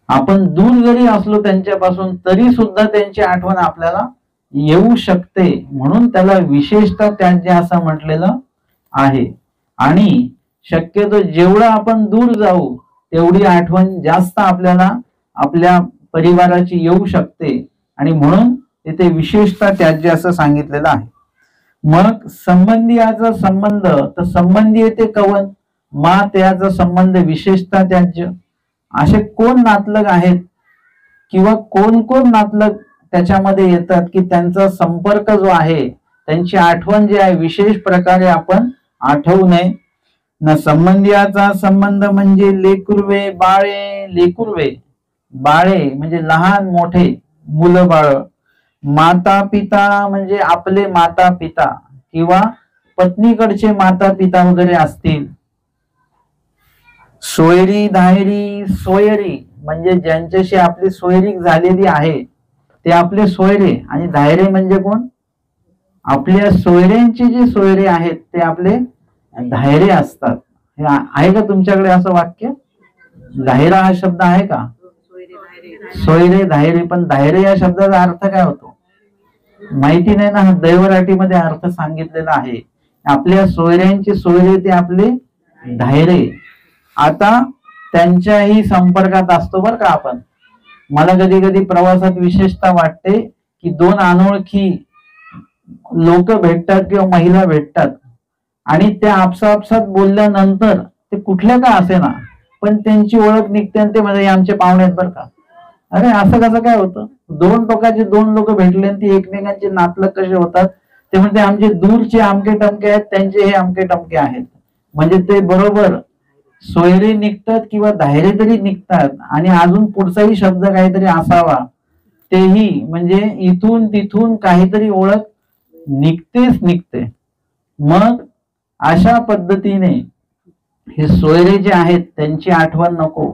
आपण दूर जरी असलो त्यांच्यापासून तरी सुद्धा त्यांची आठवण आपल्याला येऊ शकते. म्हणून त्याला विशेषतः त्यांचे असं म्हटलेलं आहे. आणि शक्यतो जेवढं आपण दूर जाऊ तेवढी आठवण जास्त आपल्याला आपल्या परिवाराची येऊ शकते. आणि म्हणून इथे विशेषतः त्याचे असं सांगितलेलं आहे. मग संबंधियाचा संबंध, तर संबंधी येते कवन, मा त्याचा संबंध विशेषतः त्याज्य. असे कोण नातलग आहेत किंवा कोण कोण नातलग त्याच्यामध्ये येतात की त्यांचा संपर्क जो आहे, त्यांची आठवण जी आहे विशेष प्रकारे आपण आठवू नये. न संबंधियाचा संबंध म्हणजे लेकुर्वे बाळे. लेकुर्वे बाळे म्हणजे लहान मोठे मुलं बाळ. माता पिता म्हणजे आपले माता पिता किंवा पत्नीकडचे माता पिता वगैरे असतील. सोयरी धायरी. सोयरी म्हणजे ज्यांच्याशी आपली सोयरीक झालेली आहे ते आपले सोयरे, आणि धायरे म्हणजे कोण? आपल्या सोयऱ्यांचे जे सोयरे आहेत ते आपले धायरे असतात. हे आहे का तुमच्याकडे असं वाक्य? धायरा हा शब्द आहे का? सोयरे धायरे. पण धायरे या शब्दाचा अर्थ काय होतो माहिती नाही ना. हा दैवराटीमध्ये अर्थ सांगितलेला आहे. आपल्या सोयऱ्यांचे सोयरे ते आपले धायरे. आता त्यांच्याही संपर्कात असतो बरं का आपण. मला कधी कधी प्रवासात विशेषतः वाटते की दोन अनोळखी लोक भेटतात किंवा महिला भेटतात आणि त्या आपसात बोलल्यानंतर ते कुठल्या का असेना पण त्यांची ओळख निघते आणि ते म्हणजे आमचे पाहुणे आहेत बरं का. अरे असं कसं काय होतं? दोन टोकाचे दोन लोक भेटले आणि ती एकमेकांचे नातलग कसे होतात? ते म्हणजे आमचे दूरचे अमके टमके आहेत, त्यांचे हे अमके टमके आहेत. म्हणजे ते बरोबर सोयरे निघतात किंवा धायरे तरी निघतात. आणि अजून पुढचाही शब्द काहीतरी असावा, तेही म्हणजे इथून तिथून काहीतरी ओळख निघतेच निघते. मग अशा पद्धतीने हे सोयरे जे आहेत त्यांची आठवण नको.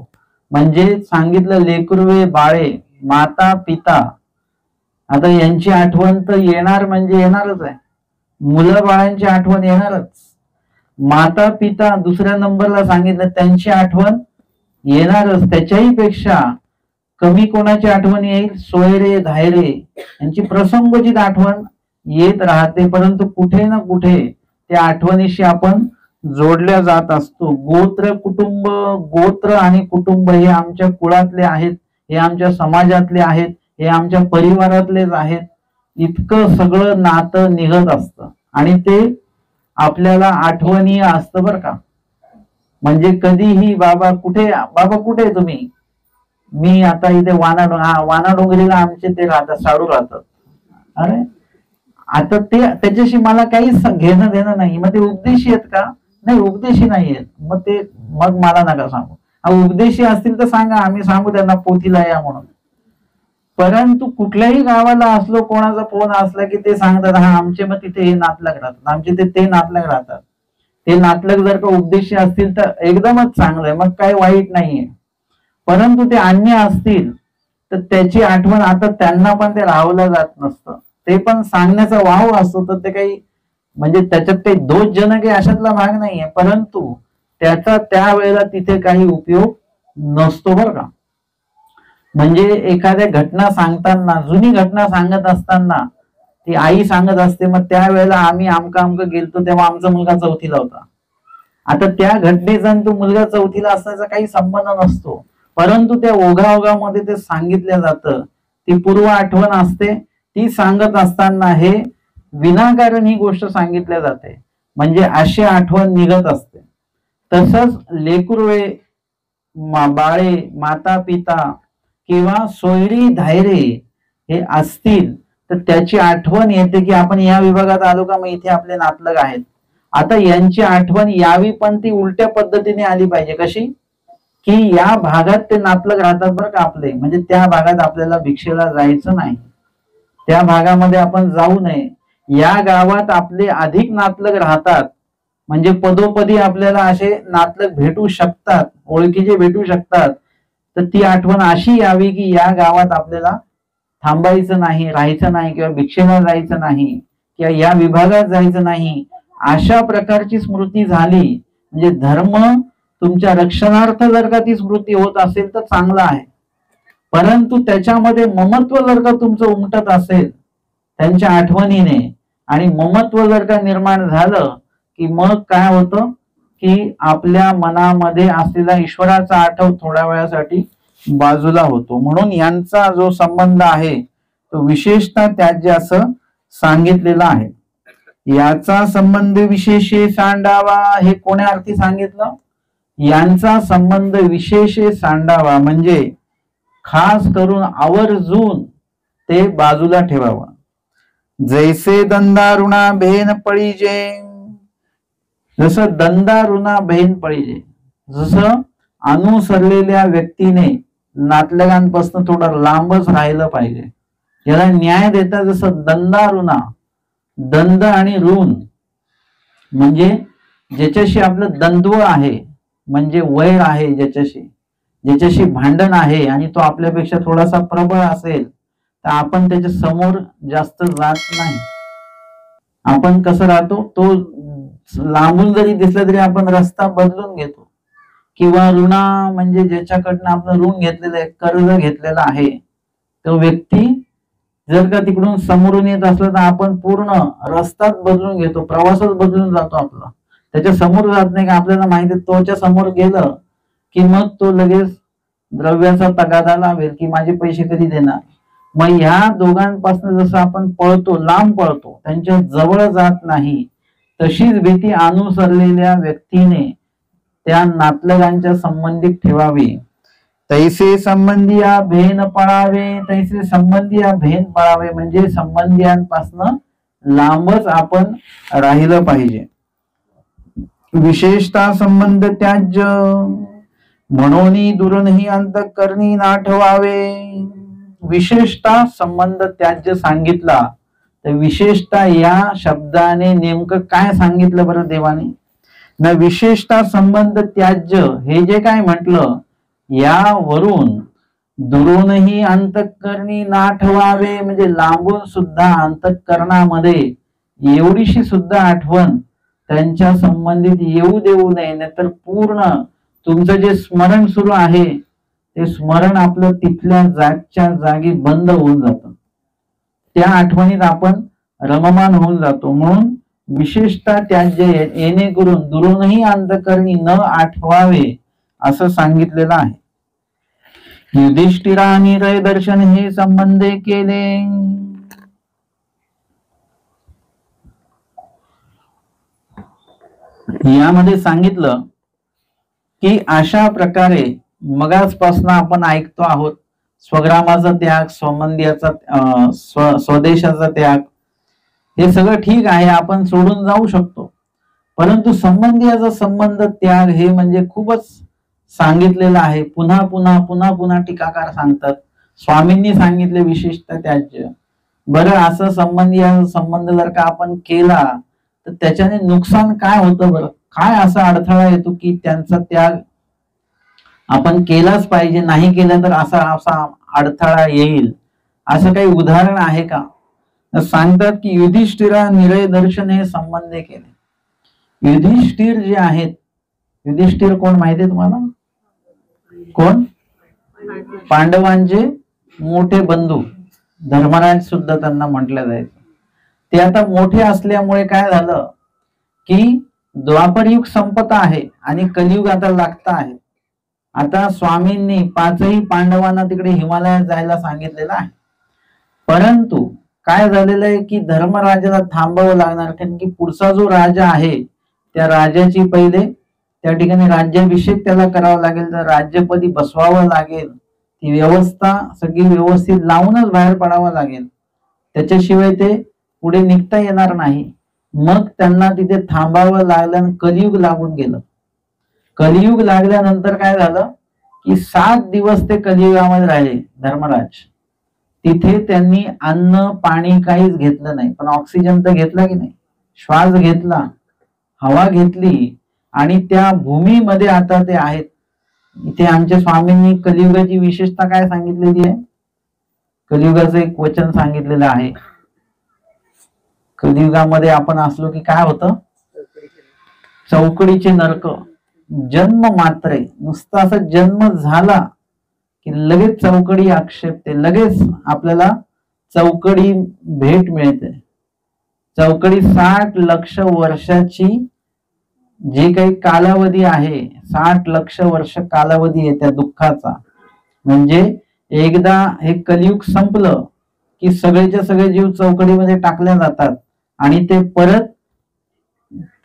म्हणजे सांगितलं लेकरुवे बाळे माता पिता. आता यांची आठवण तर येणार म्हणजे येणारच आहे. मुलं बाळांची आठवण येणारच. माता पिता दुसऱ्या नंबरला सांगितलं त्यांची आठवण येणारच. त्याच्याही पेक्षा कमी कोणाची आठवण येईल? सोयरे धायरे यांची प्रसंगोचित आठवण येत राहते. परंतु कुठे ना कुठे त्या आठवणीशी आपण जोडल्या जात असतो. गोत्र आणि कुटुंब हे आमच्या कुळातले आहेत, हे आमच्या समाजातले आहेत, हे आमच्या परिवारातलेच आहेत. इतकं सगळं नातं निघत असतं आणि ते आपल्याला आठवणीय असतं बरं का. म्हणजे कधीही बाबा कुठे तुम्ही? मी आता इथे वानाडोंगरीला आमचे ते राहतात, साडू राहतात. अरे आता ते त्याच्याशी मला काहीच घेणं देणं नाही. मग ते उपदेशी आहेत का? नाही, उपदेशी नाही आहेत. मग मला नका सांगू. उपदेशी असतील तर सांगा, आम्ही सांगू त्यांना पोथीला या म्हणून. परंतु कुठल्याही गावाला असलो कोणाचा फोन असला की ते सांगतात हा आमचे मग तिथे हे नातलग राहतात, आमचे ते नातलग राहतात. ते नातलग जर का उपदेशी असतील तर एकदमच चांगलंय, मग काही वाईट नाहीये. परंतु ते अन्य असतील तर त्याची आठवण आता त्यांना पण ते राहवलं जात नसतं. ते पण सांगण्याचा वाव असतो. तर ते काही म्हणजे त्याच्यात काही दोषजनक आहे अशातला भाग नाहीये. परंतु त्याचा त्यावेळेला तिथे काही उपयोग नसतो बरं का. म्हणजे एखाद्या घटना सांगताना, जुनी घटना सांगत असताना ती आई सांगत असते मग त्यावेळेला आम्ही आमकं गेलतो तेव्हा आमचा मुलगा चौथीला होता. आता त्या घटनेचा तो मुलगा चौथीला असण्याचा काही संबंध नसतो. परंतु त्या ओघाओघामध्ये ते सांगितलं जातं. ती पूर्व आठवण असते. ती सांगत असताना हे विनाकारण ही गोष्ट सांगितल्या जाते. म्हणजे अशी आठवण निघत असते. तसंच लेकुरवे बाळे माता पिता किंवा सोयरी धायरे हे असतील तर त्याची आठवण येते की आपण या विभागात आलो का, मग इथे आपले नातलग आहेत. आता यांची आठवण यावी पण ती उलट्या पद्धतीने आली पाहिजे. कशी? की या भागात ते नातलग राहतात बरं का आपले. म्हणजे त्या भागात आपल्याला भिक्षेला जायचं नाही, त्या भागामध्ये आपण जाऊ नये. या गावात आपले अधिक नातलग राहतात म्हणजे पदोपदी आपल्याला असे नातलग भेटू शकतात, ओळखीचे भेटू शकतात. तर ती आठवण अशी यावी की या गावात आपल्याला थांबायचं नाही, राहायचं नाही, किंवा भिक्षेला जायचं नाही, किंवा या विभागात जायचं नाही. अशा प्रकारची स्मृती झाली म्हणजे धर्म तुमच्या रक्षणार्थ जर का ती स्मृती होत असेल तर चांगलं आहे. परंतु त्याच्यामध्ये ममत्व जर का तुमचं उमटत असेल त्यांच्या आठवणीने, आणि ममत्व जर का निर्माण झालं की मग काय होतं की आपल्या मनामध्ये असलेला ईश्वराचा आठव थोड्या वेळासाठी बाजूला होतो. म्हणून यांचा जो संबंध आहे तो विशेषतः त्यात असं सांगितलेलं आहे. याचा संबंध विशेषे सांडावा हे कोण्या अर्थी सांगितलं? यांचा संबंध विशेषे सांडावा म्हणजे खास करून आवर्जून ते बाजूला ठेवावं. जैसे दंदारुणा भेन पळीजे, जसं दंदारुणा भेन पळीजे, जसं अनुसरलेल्या व्यक्तीने नातलगांपासून थोडं लांबच राहिलं पाहिजे. याला न्याय देता जसं दंदारुणा, दंद आणि ऋण म्हणजे ज्याच्याशी आपलं द्वंद्व आहे, म्हणजे वैर आहे, ज्याच्याशी भांडण आहे आणि तो आपल्यापेक्षा थोडासा प्रबळ असेल तर आपण त्याच्या समोर जास्त जात नाही. आपण कसं राहतो, तो लांबून जरी दिसला तरी आपण रस्ता बदलून घेतो. किंवा ऋणा म्हणजे ज्याच्याकडनं आपण ऋण घेतलेलं आहे, कर्ज घेतलेलं आहे, तो व्यक्ती जर का तिकडून समोरून येत असला तर आपण पूर्ण रस्ताच बदलून घेतो, प्रवासच बदलून जातो आपला. त्याच्या समोर जात नाही का, आपल्याला माहिती आहे तोच्या समोर गेलं की मग तो लगेच द्रव्याचा तगादा लावेल की माझे पैसे कधी देणार. मग ह्या दोघांपासून जसं आपण पळतो, लांब पळतो, त्यांच्या जवळ जात नाही, तशीच भीती अनुसरलेल्या व्यक्तीने त्या नातलगांच्या संबंधित ठेवावी. तैसे संबंधिया भेन पळावे, तैसे संबंधिया भेन पळावे म्हणजे संबंधियांपासून लांबच आपण राहिलं पाहिजे. विशेषतः संबंध त्याज्य म्हणून दुरनही अंतःकरणी ना ठेवावे. विशेषतः संबंध त्याज्य सांगितला तर विशेषतः या शब्दाने नेमकं काय सांगितलं बरं देवाने? न विशेषतः संबंध त्याज्य हे जे काय म्हटलं, यावरून दुरूनही अंतःकरणी ना ठेवावे म्हणजे लांबून सुद्धा अंतःकरणामध्ये एवढीशी सुद्धा आठवण त्यांच्या संबंधित येऊ देऊ नये, नाहीतर पूर्ण तुमचं जे स्मरण सुरू आहे ते स्मरण आपलं तिथल्या जागच्या जागी बंद होऊन जातं. त्या आठवणीत आपण रममान होऊन जातो. म्हणून विशेषतः त्याज्य येणेकरून दुरूनही अंतःकरणी न आठवावे असं सांगितलेलं आहे. युधिष्ठिरा निरय दर्शन हे संबंधे केले. यामध्ये सांगितलं की अशा प्रकारे मगाचपासून आपण ऐकतो आहोत, स्वग्रामाचा त्याग, स्वमंदियाचा स्वदेशाचा त्याग, हे सगळं ठीक आहे, आपण सोडून जाऊ शकतो. परंतु संबंधियाचा संबंध त्याग हे म्हणजे खूपच सांगितलेलं आहे. पुन्हा पुन्हा पुन्हा पुन्हा टीकाकार सांगतात. स्वामींनी सांगितले विशेषतः त्याज्य. बरं, असं संबंधियाचा संबंध जर का आपण केला तर त्याच्याने नुकसान काय होतं बरं? काय असा अडथळा येतो की त्यांचा त्याग आपण केलाच पाहिजे, नाही केला तर असा असा अडथळा येईल, असं काही उदाहरण आहे का? सांगतात की युधिष्ठिरा निरय दर्शन हे संबंधे केले. युधिष्ठिर जे आहेत, युधिष्ठिर कोण माहिती आहे तुम्हाला? कोण? पांडवांचे मोठे बंधू, धर्मराज सुद्धा त्यांना म्हटलं जायचं. ते आता मोठे असल्यामुळे काय झालं की द्वापरयुग संपत आहे आणि कलियुग आता लागत आहे. आता स्वामींनी पाचही पांडवांना तिकडे हिमालयात जायला सांगितलेलं आहे. परंतु काय झालेलं आहे की धर्मराजाला थांबावं लागणार, कारण की पुढचा जो राजा आहे त्या राजाची पहिले त्या ठिकाणी राज्याभिषेक त्याला करावा लागेल, तर राज्यपदी बसवावं लागेल, ती व्यवस्था सगळी व्यवस्थित लावूनच बाहेर पडावं लागेल, त्याच्याशिवाय ते पुढे निघता येणार नाही. मग त्यांना तिथे थांबावं लागलं आणि कलियुग लागून गेलं. कलियुग लागल्यानंतर काय झालं की 7 दिवस ते कलियुगामध्ये राहिले धर्मराज. तिथे त्यांनी अन्न पाणी काहीच घेतलं नाही, पण ऑक्सिजन तर घेतला की नाही, श्वास घेतला, हवा घेतली, आणि त्या भूमीमध्ये आता ते आहेत. इथे आमच्या स्वामींनी कलियुगाची विशेषता काय सांगितलेली आहे? कलियुगाचं एक वचन सांगितलेलं आहे. कलियुगामध्ये आपण असलो की काय होतं? चौकडीचे नरक. जन्म मात्रे, नुसता असा जन्म झाला की लगेच चौकडी आक्षेपते, लगेच आपल्याला चौकडी भेट मिळते. चौकडी 60 लक्ष वर्षाची जे काही कालावधी आहे, 60 लक्ष वर्ष कालावधी आहे त्या दुःखाचा. म्हणजे एकदा हे कलियुग संपलं की सगळेच्या सगळे जीव चौकडीमध्ये टाकले जातात आणि ते परत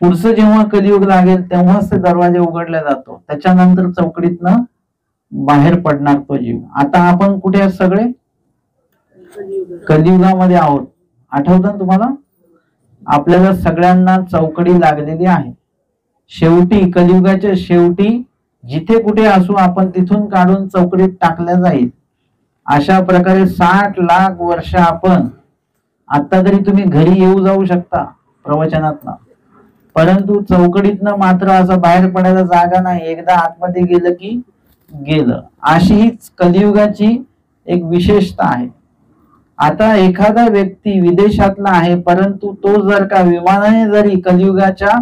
पुढचं जेव्हा कलियुग लागेल तेव्हाच ते दरवाजे उघडले जातो. त्याच्यानंतर चौकडीतनं बाहेर पडणार तो जीव. आता आपण कुठे आहोत? सगळे कलियुगामध्ये आहोत. आठवतं ना तुम्हाला? आपल्याला सगळ्यांना चौकडी लागलेली आहे. शेवटी कलियुगाच्या शेवटी जिथे कुठे असू आपण तिथून काढून चौकडीत टाकल्या जाईल. अशा प्रकारे 60 लाख वर्ष आपण, आता तरी तुम्ही घरी येऊ जाऊ शकता प्रवचनातनं, परंतु चौकडीतनं मात्र असं बाहेर पडायला जागा नाही. एकदा आतमध्ये गेलं की गेलं. अशी हीच कलियुगाची एक विशेषता आहे. आता एखादा व्यक्ती विदेशातला आहे, परंतु तो जर का विमानाने जरी कलियुगाच्या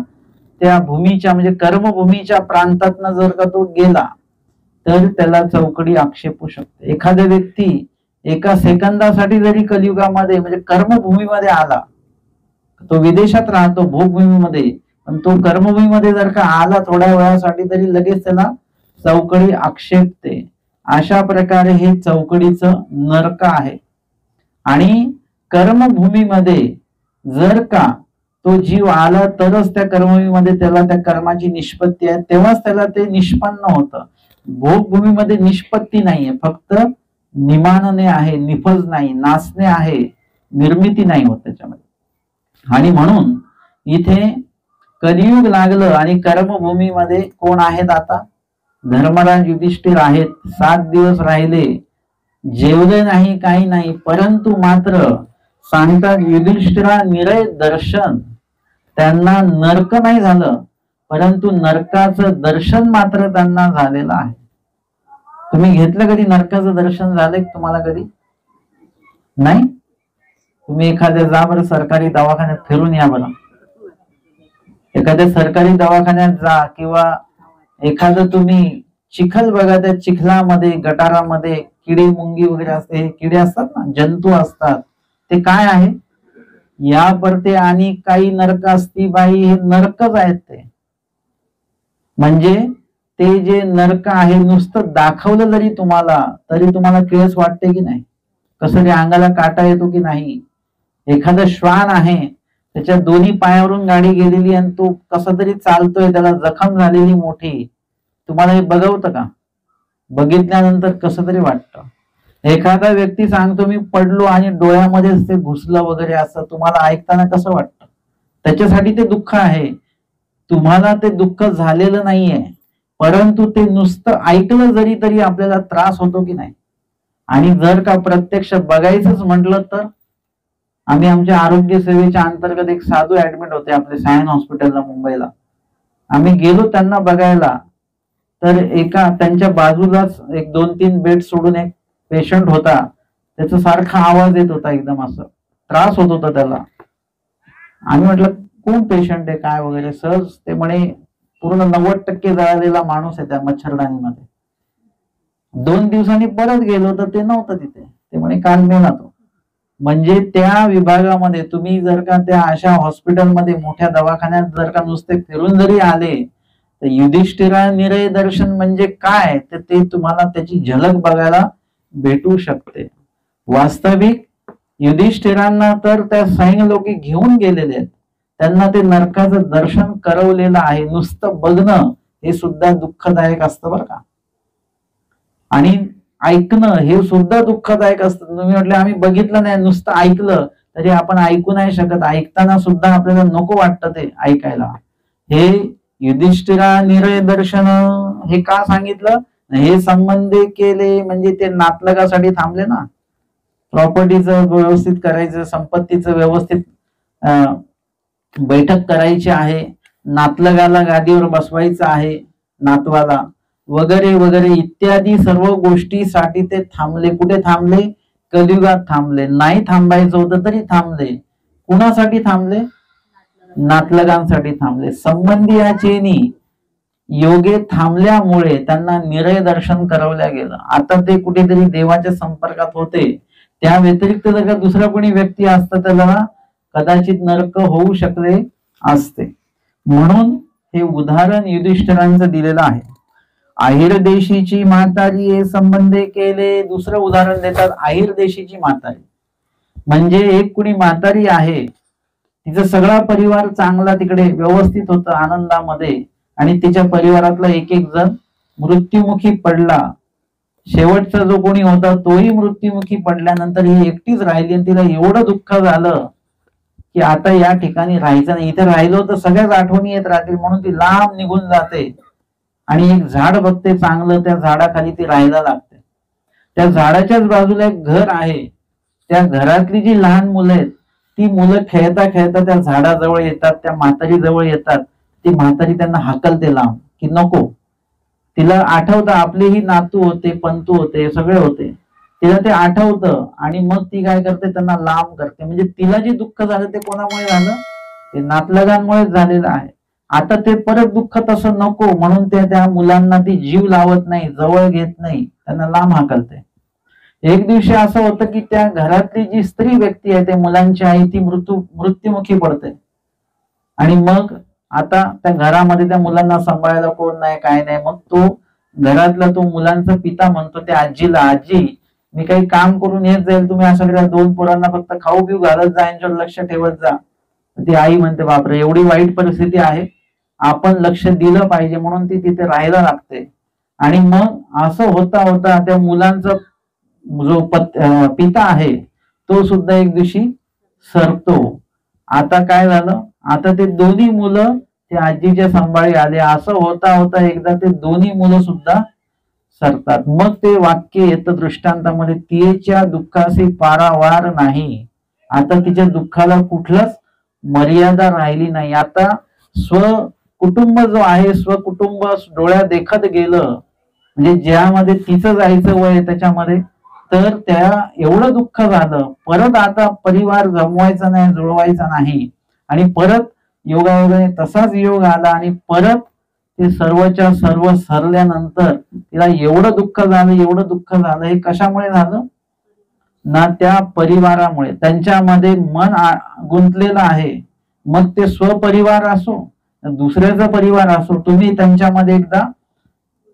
त्या भूमीच्या म्हणजे कर्मभूमीच्या प्रांतातनं जर का तो गेला तर त्याला चौकडी आक्षेपू शकते. एखादा व्यक्ती एका सेकंदासाठी जरी कलियुगामध्ये म्हणजे कर्मभूमीमध्ये आला, तो विदेशात राहतो भोगभूमीमध्ये, पण तो कर्मभूमीमध्ये जर का आला थोड्या वेळासाठी तरी लगेच त्याला चौकडी आक्षेपते. अशा प्रकारे हे चौकडीचं नरक आहे. आणि कर्मभूमीमध्ये जर का तो जीव आला तरच त्या कर्मभूमीमध्ये त्याला त्या कर्माची निष्पत्ती आहे, तेव्हाच त्याला ते निष्पन्न होतं. भोगभूमीमध्ये निष्पत्ती नाहीये, फक्त निमानने आहे, निफज नाही, नाचणे आहे, निर्मिती नाही होत त्याच्यामध्ये. आणि म्हणून इथे कलियुग लागलं आणि कर्मभूमीमध्ये कोण आहेत आता? धर्मराज युधिष्ठिर आहेत. 7 दिवस राहिले, जेवले नाही, काही नाही, परंतु मात्र सांगतात युधिष्ठिरा निरय दर्शन. त्यांना नरक नाही झालं, परंतु नरकाचं दर्शन मात्र त्यांना झालेलं आहे. तुम्ही घेतलं कधी नरकाचं दर्शन झालंय तुम्हाला कधी? नाही? तुम्ही एखाद्या जा बरं सरकारी दवाखान्यात फिरून या बरं. एखाद्या सरकारी दवाखान्यात जा किंवा एखादं तुम्ही चिखल बघा, त्या चिखलामध्ये गटारामध्ये किडे मुंगी वगैरे असते, हे किडे असतात ना, जंतू असतात, ते काय आहे? या परते आणि काही नरक असती बाई, हे नरकच आहेत ते. म्हणजे ते जे नरक आहे नुसतं दाखवलं जरी तुम्हाला तरी तुम्हाला किळस वाटते की नाही? कसं ते अंगाला काटा येतो की नाही? एखादा श्वान आहे, त्याच्या दोन्ही पायावरून गाडी गेलेली आणि तो कसा तरी चालतोय, त्याला जखम झालेली मोठी, तुम्हाला हे बघवतं का? बघितल्यानंतर कसं तरी वाटतं. एखादा व्यक्ती सांगतो मी पडलो आणि डोळ्यामध्येच ते घुसलं वगैरे, असं तुम्हाला ऐकताना कसं वाटतं? त्याच्यासाठी ते दुःख आहे. तुम्हाला ते दुःख झालेलं नाहीये, परंतु ते नुसतं ऐकलं जरी तरी आपल्याला त्रास होतो की नाही? आणि जर का प्रत्यक्ष बघायचंच म्हटलं तर आम्ही आमच्या आरोग्य सेवेच्या अंतर्गत एक साधू ऍडमिट होते आपले सायन हॉस्पिटलला मुंबईला. आम्ही गेलो त्यांना बघायला, तर एका त्यांच्या बाजूलाच एक 2-3 बेड सोडून एक पेशंट होता. त्याचा सारखा आवाज येत होता, एकदम असं त्रास होत होता त्याला. आम्ही म्हटलं कोण पेशंट आहे काय वगैरे, सहज ते म्हणे पूर्ण 90% जळालेला माणूस आहे त्या मच्छरदाणीमध्ये. 2 दिवसांनी परत गेलो तर ते नव्हतं तिथे. ते म्हणे काल मेला तो. म्हणजे त्या विभागामध्ये तुम्ही जर का त्या अशा हॉस्पिटलमध्ये मोठ्या दवाखान्यात जर का नुसते फिरून जरी आले तर युधिष्ठिरा निरय दर्शन म्हणजे काय ते तुम्हाला त्याची झलक बघायला भेटू शकते. वास्तविक युधिष्ठिरांना तर त्या सैन्य लोके घेऊन गेलेले आहेत, त्यांना ते नरकाचं दर्शन करवलेलं आहे. नुसतं बघणं हे सुद्धा दुःखदायक असतं बरं का, आणि ऐकणं हे सुद्धा दुःखदायक असतं. तुम्ही म्हटले आम्ही बघितलं नाही, नुसतं ऐकलं, तरी आपण ऐकू नाही शकत. ऐकताना सुद्धा आपल्याला नको वाटतं ते ऐकायला. हे युधिष्ठिरा निरय दर्शन हे का सांगितलं? हे संबंध केले म्हणजे ते नातलगासाठी थांबले ना. प्रॉपर्टीचं व्यवस्थित करायचं, संपत्तीचं व्यवस्थित बैठक करायची आहे, नातलगाला गादीवर बसवायचं आहे, नातवाला वगैरे वगैरे इत्यादी सर्व गोष्टीसाठी ते थांबले. कुठे थांबले? कलियुगात थांबले. नाही थांबायचं होतं तरी थांबले. कुणासाठी थांबले? नातलगांसाठी थांबले. संबंधीयाचेनी योगे थांबल्यामुळे त्यांना निरय दर्शन करवल्या गेलं. आता ते कुठेतरी देवाच्या संपर्कात होते. त्या व्यतिरिक्त जर का दुसरा कोणी व्यक्ती असता त्याला कदाचित नरक होऊ शकले असते. म्हणून हे उदाहरण युधिष्ठिरांचं दिलेलं आहे. आहिर देशीची म्हातारी हे संबंधे केले. दुसरं उदाहरण देतात आहिर देशीची म्हातारी. म्हणजे एक कुणी म्हातारी आहे, तिचा सगळा परिवार चांगला तिकडे व्यवस्थित होतं आनंदामध्ये, आणि तिच्या परिवारातला एक एक जण मृत्युमुखी पडला. शेवटचा जो कोणी होता तोही मृत्युमुखी पडल्यानंतर ही एकटीच राहिली आणि तिला एवढं दुःख झालं की आता या ठिकाणी राहायचं नाही. इथे राहिलो तर सगळ्याच आठवणी येत राहतील, म्हणून ती लांब निघून जाते आणि एक झाड बघते चांगलं, त्या झाडाखाली ती राहायला लागते. त्या झाडाच्याच बाजूला एक घर आहे. त्या घरातली जी लहान मुलं आहेत ती मुलं खेळता खेळता त्या झाडाजवळ येतात, त्या म्हातारी जवळ येतात. ती म्हातारी त्यांना हाकलते लांब की नको. तिला आठवतं आपले ही नातू होते, पंतू होते, सगळे होते. तिला ते आठवतं आणि मग ती काय करते, त्यांना लांब करते. म्हणजे तिला जे दुःख झालं ते कोणामुळे झालं, ते नातलगांमुळेच झालेलं आहे. आता ते परत दुःख तसं नको म्हणून ते त्या मुलांना ती जीव लावत नाही, जवळ घेत नाही, त्यांना लांब हाकलते. एक दिवशी असं होतं की त्या घरातली जी स्त्री व्यक्ती आहे, ते मुलांची आई, ती मृत्युमुखी पडते. आणि मग आता त्या घरामध्ये त्या मुलांना सांभाळायला कोण नाही, काय नाही. मग तो घरातला तो मुलांचा पिता म्हणतो त्या आजीला, आजी मी काही काम करून येत जाईल, तुम्ही असं करा, 2 पोरांना फक्त खाऊ पिऊ घालत जा, यांच्यावर लक्ष ठेवत जा. ती आई म्हणते बापरे, एवढी वाईट परिस्थिती आहे, आपण लक्ष दिलं पाहिजे, म्हणून ती तिथे राहायला लागते. आणि मग असं होता होता त्या मुलांचा जो पिता आहे तो सुद्धा एक दिवशी सरतो. आता काय झालं, आता ते दोन्ही मुलं ते आजीच्या सांभाळी आले. असं होता होता एकदा ते दोन्ही मुलं सुद्धा सरतात. मग ते वाक्य येतं दृष्टांतामध्ये, तिच्या दुःखाशी पारावार नाही. आता तिच्या दुःखाला कुठलंच मर्यादा राहिली नाही. आता कुटुंब जो आहे, स्वकुटुंब डोळ्या देखत गेलं, म्हणजे ज्यामध्ये तिचं जायचं वय त्याच्यामध्ये, तर त्या एवढं दुःख झालं. परत आता परिवार जमवायचा नाही, जुळवायचा नाही. आणि परत योगायोगाने तसाच योग आला आणि परत ते सर्वच्या सर्व सरल्यानंतर तिला एवढं दुःख झालं, एवढं दुःख झालं. हे कशामुळे झालं ना, त्या परिवारामुळे. त्यांच्यामध्ये मन गुंतलेलं आहे. मग ते स्वपरिवार असो, दुसऱ्याचा परिवार असो, तुम्ही त्यांच्यामध्ये एकदा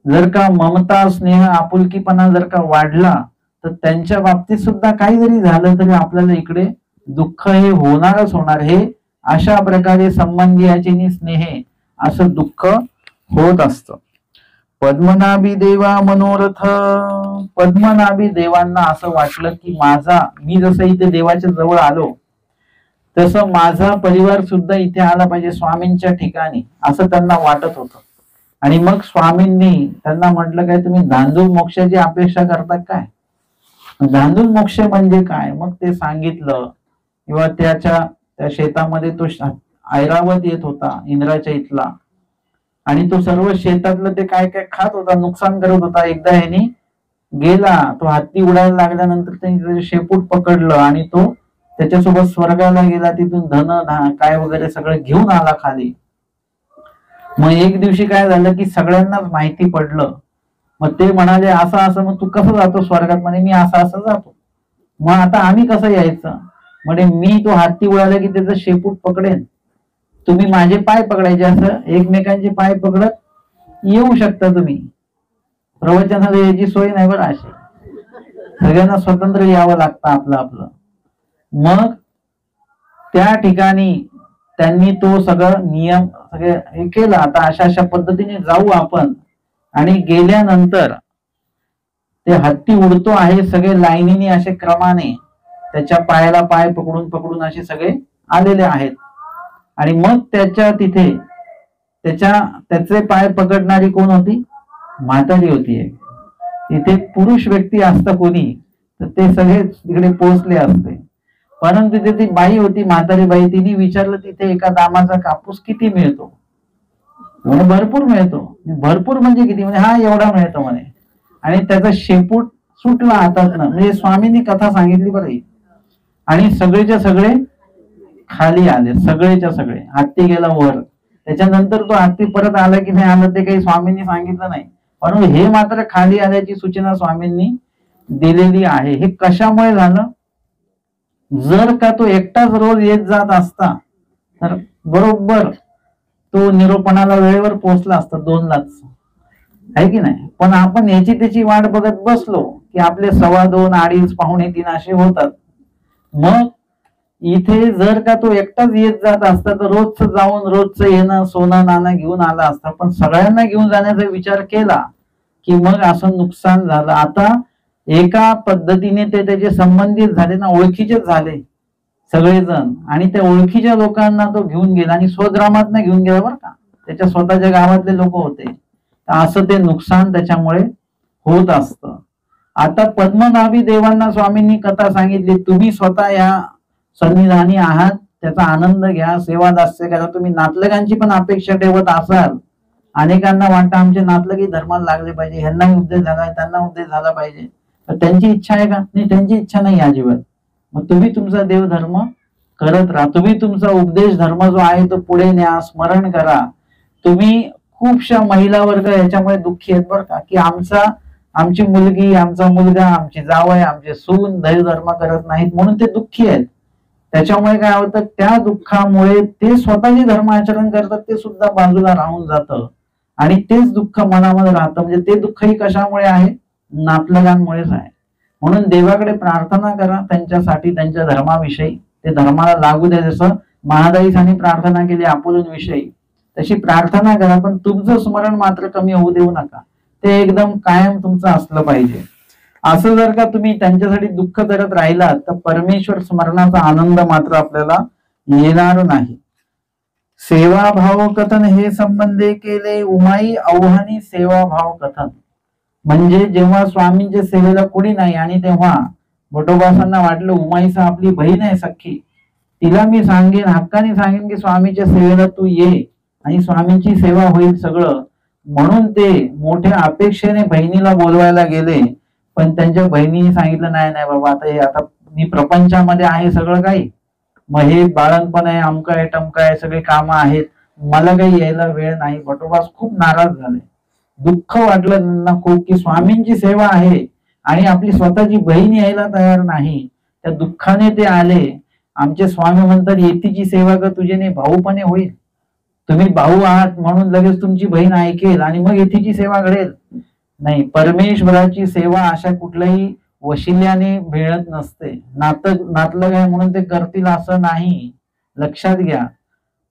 जर का ममता, स्नेह, आपुलकीपणा जर का वाढला, तर त्यांच्या बाबतीत सुद्धा काही जरी झालं तरी आपल्याला इकडे दुःख हे होणारच होणार. हे अशा प्रकारे संबंधियाची स्नेहे असं दुःख होत असतं. पद्मनाभी देवा मनोरथ. पद्मनाभी देवांना असं वाटलं की मी जसं इथे देवाच्या जवळ आलो, तसं माझा परिवार सुद्धा इथे आला पाहिजे स्वामींच्या ठिकाणी, असं त्यांना वाटत होतं. आणि मग स्वामींनी त्यांना म्हटलं, काय तुम्ही धांदूळ मोक्षाची अपेक्षा करता काय? धांदूळ मोक्ष म्हणजे काय? मग ते सांगितलं. किंवा त्या शेतामध्ये तो ऐरावत येत होता इंद्राच्या इथला, आणि तो सर्व शेतातलं ते काय काय खात होता, नुकसान करत होता. एकदा ह्यानी गेला, तो हत्ती उडायला लागल्यानंतर त्यांनी त्याचे शेपूट पकडलं आणि तो त्याच्यासोबत स्वर्गाला गेला. तिथून धन काय वगैरे सगळं घेऊन आला खाली. मग एक दिवशी काय झालं की सगळ्यांनाच माहिती पडलं. मग ते म्हणाले, असं असं, मग तू कसं जातो स्वर्गात? म्हणे मी असं असं जातो. मग आता आम्ही कसं यायचं? म्हणजे मी तो हत्ती उडाला की त्याचं शेपूट पकडेन, तुम्ही माझे पाय पकडायचे, असं एकमेकांचे पाय पकडत येऊ शकता तुम्ही. प्रवचनाला याची सोय नाही बरं, अशी सगळ्यांना स्वतंत्र यावं लागतं आपलं आपलं. मग त्या ठिकाणी त्यांनी तो सगळं नियम सगळे हे केलं. आता अशा अशा पद्धतीने जाऊ आपण. आणि गेल्यानंतर ते हत्ती उडतो आहे, सगळे लाईनीने असे क्रमाने त्याच्या पायाला पाय पकडून पकडून असे सगळे आलेले आहेत. आणि मग त्याच्या तिथे त्याचे पाय पकडणारी कोण होती? म्हातारी होती. तिथे पुरुष व्यक्ती असतं कोणी तर ते सगळे तिकडे पोहोचले असते. परंतु तिथे ती बाई होती, म्हातारी बाई. तिने विचारलं, तिथे एका दामाचा कापूस किती मिळतो? म्हणे भरपूर मिळतो. भरपूर म्हणजे किती? म्हणजे हा एवढा मिळतो म्हणे. आणि त्याचा शेपूट सुटला हातातनं. म्हणजे स्वामींनी कथा सांगितली बरं. आणि सगळेच्या सगळे खाली आले, सगळेच्या सगळे. हत्ती गेला वर. त्याच्यानंतर तो हत्ती परत आला की नाही आला ते काही स्वामींनी सांगितलं नाही, पण हे मात्र खाली आल्याची सूचना स्वामींनी दिलेली आहे. हे कशामुळे झालं? जर का तो एकटाच रोज येत जात असता तर बरोबर तो निरोपणाला वेळेवर पोहोचला असता 2लाच, आहे की नाही? पण आपण याची त्याची वाट बघत बसलो की आपले 2:15, 2:30, 2:45 असे होतात. मग इथे जर का तो एकटाच येत जात असता तर रोजच जाऊन रोजचं येणं, सोनं नाणं घेऊन आला असता. पण सगळ्यांना घेऊन जाण्याचा विचार केला की मग असं नुकसान झालं. आता एका पद्धतीने ते त्याचे संबंधित झाले ना, ओळखीचेच झाले सगळेजण. आणि त्या ओळखीच्या लोकांना तो घेऊन गेला आणि स्वग्रामात घेऊन गेला बरं का. त्याच्या स्वतःच्या गावातले लोक होते. असं ते नुकसान त्याच्यामुळे होत असतं. आता पद्मनाभी देवांना स्वामींनी कथा सांगितली, तुम्ही स्वतः या सन्निधानी आहात, त्याचा आनंद घ्या, सेवा दास्य करा. तुम्ही नातलगांची पण अपेक्षा ठेवत असाल. अनेकांना वाटतं आमचे नातलगी धर्माला लागले पाहिजे, ह्यांनाही उद्देश झाला, त्यांना उद्देश झाला पाहिजे. त्यांची इच्छा आहे का? नाही, त्यांची इच्छा नाही अजिबात. मग तुम्ही तुमचा देवधर्म करत राहा, तुम्ही तुमचा उपदेश धर्म जो आहे तो पुढे न्या, स्मरण करा. तुम्ही खूपशा महिला वर्ग याच्यामुळे दुःखी आहेत बरं का, की आमची मुलगी, आमचा मुलगा, आमची जावई, आमचे सून देवधर्म करत नाहीत म्हणून ते दुःखी आहेत. त्याच्यामुळे काय होतं, त्या दुःखामुळे ते स्वतःचे धर्म आचरण करतात ते सुद्धा बाजूला राहून जातं आणि तेच दुःख मनामध्ये राहतं. म्हणजे ते दुःखही कशामुळे आहे? नातलगांमुळेच आहे. म्हणून देवाकडे प्रार्थना करा त्यांच्यासाठी, त्यांच्या धर्माविषयी, ते धर्माला लागू द्या. जसं महादाईसांनी प्रार्थना केली आपुलूंविषयी, तशी प्रार्थना करा, पण तुमचं स्मरण मात्र कमी होऊ देऊ नका. ते एकदम कायम तुमचं असलं पाहिजे. असं जर का तुम्ही त्यांच्यासाठी दुःख करत राहिलात तर परमेश्वर स्मरणाचा आनंद मात्र आपल्याला येणार नाही. सेवाभाव कथन हे संबंधे केले उमाई आव्हानी सेवाभाव कथन. म्हणजे जेव्हा स्वामींच्या सेवेला कोणी नाही आणि तेव्हा भटोबासांना वाटलं उमाईसा आपली बहीण आहे सख्खी, तिला मी सांगेन, हक्काने सांगेन की स्वामीच्या सेवेला तू ये आणि स्वामींची सेवा होईल सगळं. म्हणून ते मोठ्या अपेक्षेने बहिणीला बोलवायला गेले, पण त्यांच्या बहिणीने सांगितलं नाही नाही बाबा, आता मी प्रपंचामध्ये आहे सगळं काही, मग हे बाळणपण आहे, अमका आहे टमका आहे, सगळे कामं आहेत, मला काही यायला वेळ नाही. भटोबास खूप नाराज झाले, दुःख वाटलं त्यांना खूप की स्वामींची सेवा आहे आणि आपली स्वतःची बहीण यायला तयार नाही. त्या दुःखाने ते आले. आमचे स्वामी म्हणतात येतीची सेवा का तुझे भाऊपणे होईल. तुम्ही भाऊ आहात म्हणून लगेच तुमची बहीण ऐकेल आणि मग येतीची सेवा घडेल? नाही, परमेश्वराची सेवा अशा कुठल्याही वशिल्याने मिळत नसते. नातलग आहे म्हणून ते करतील असं नाही, लक्षात घ्या.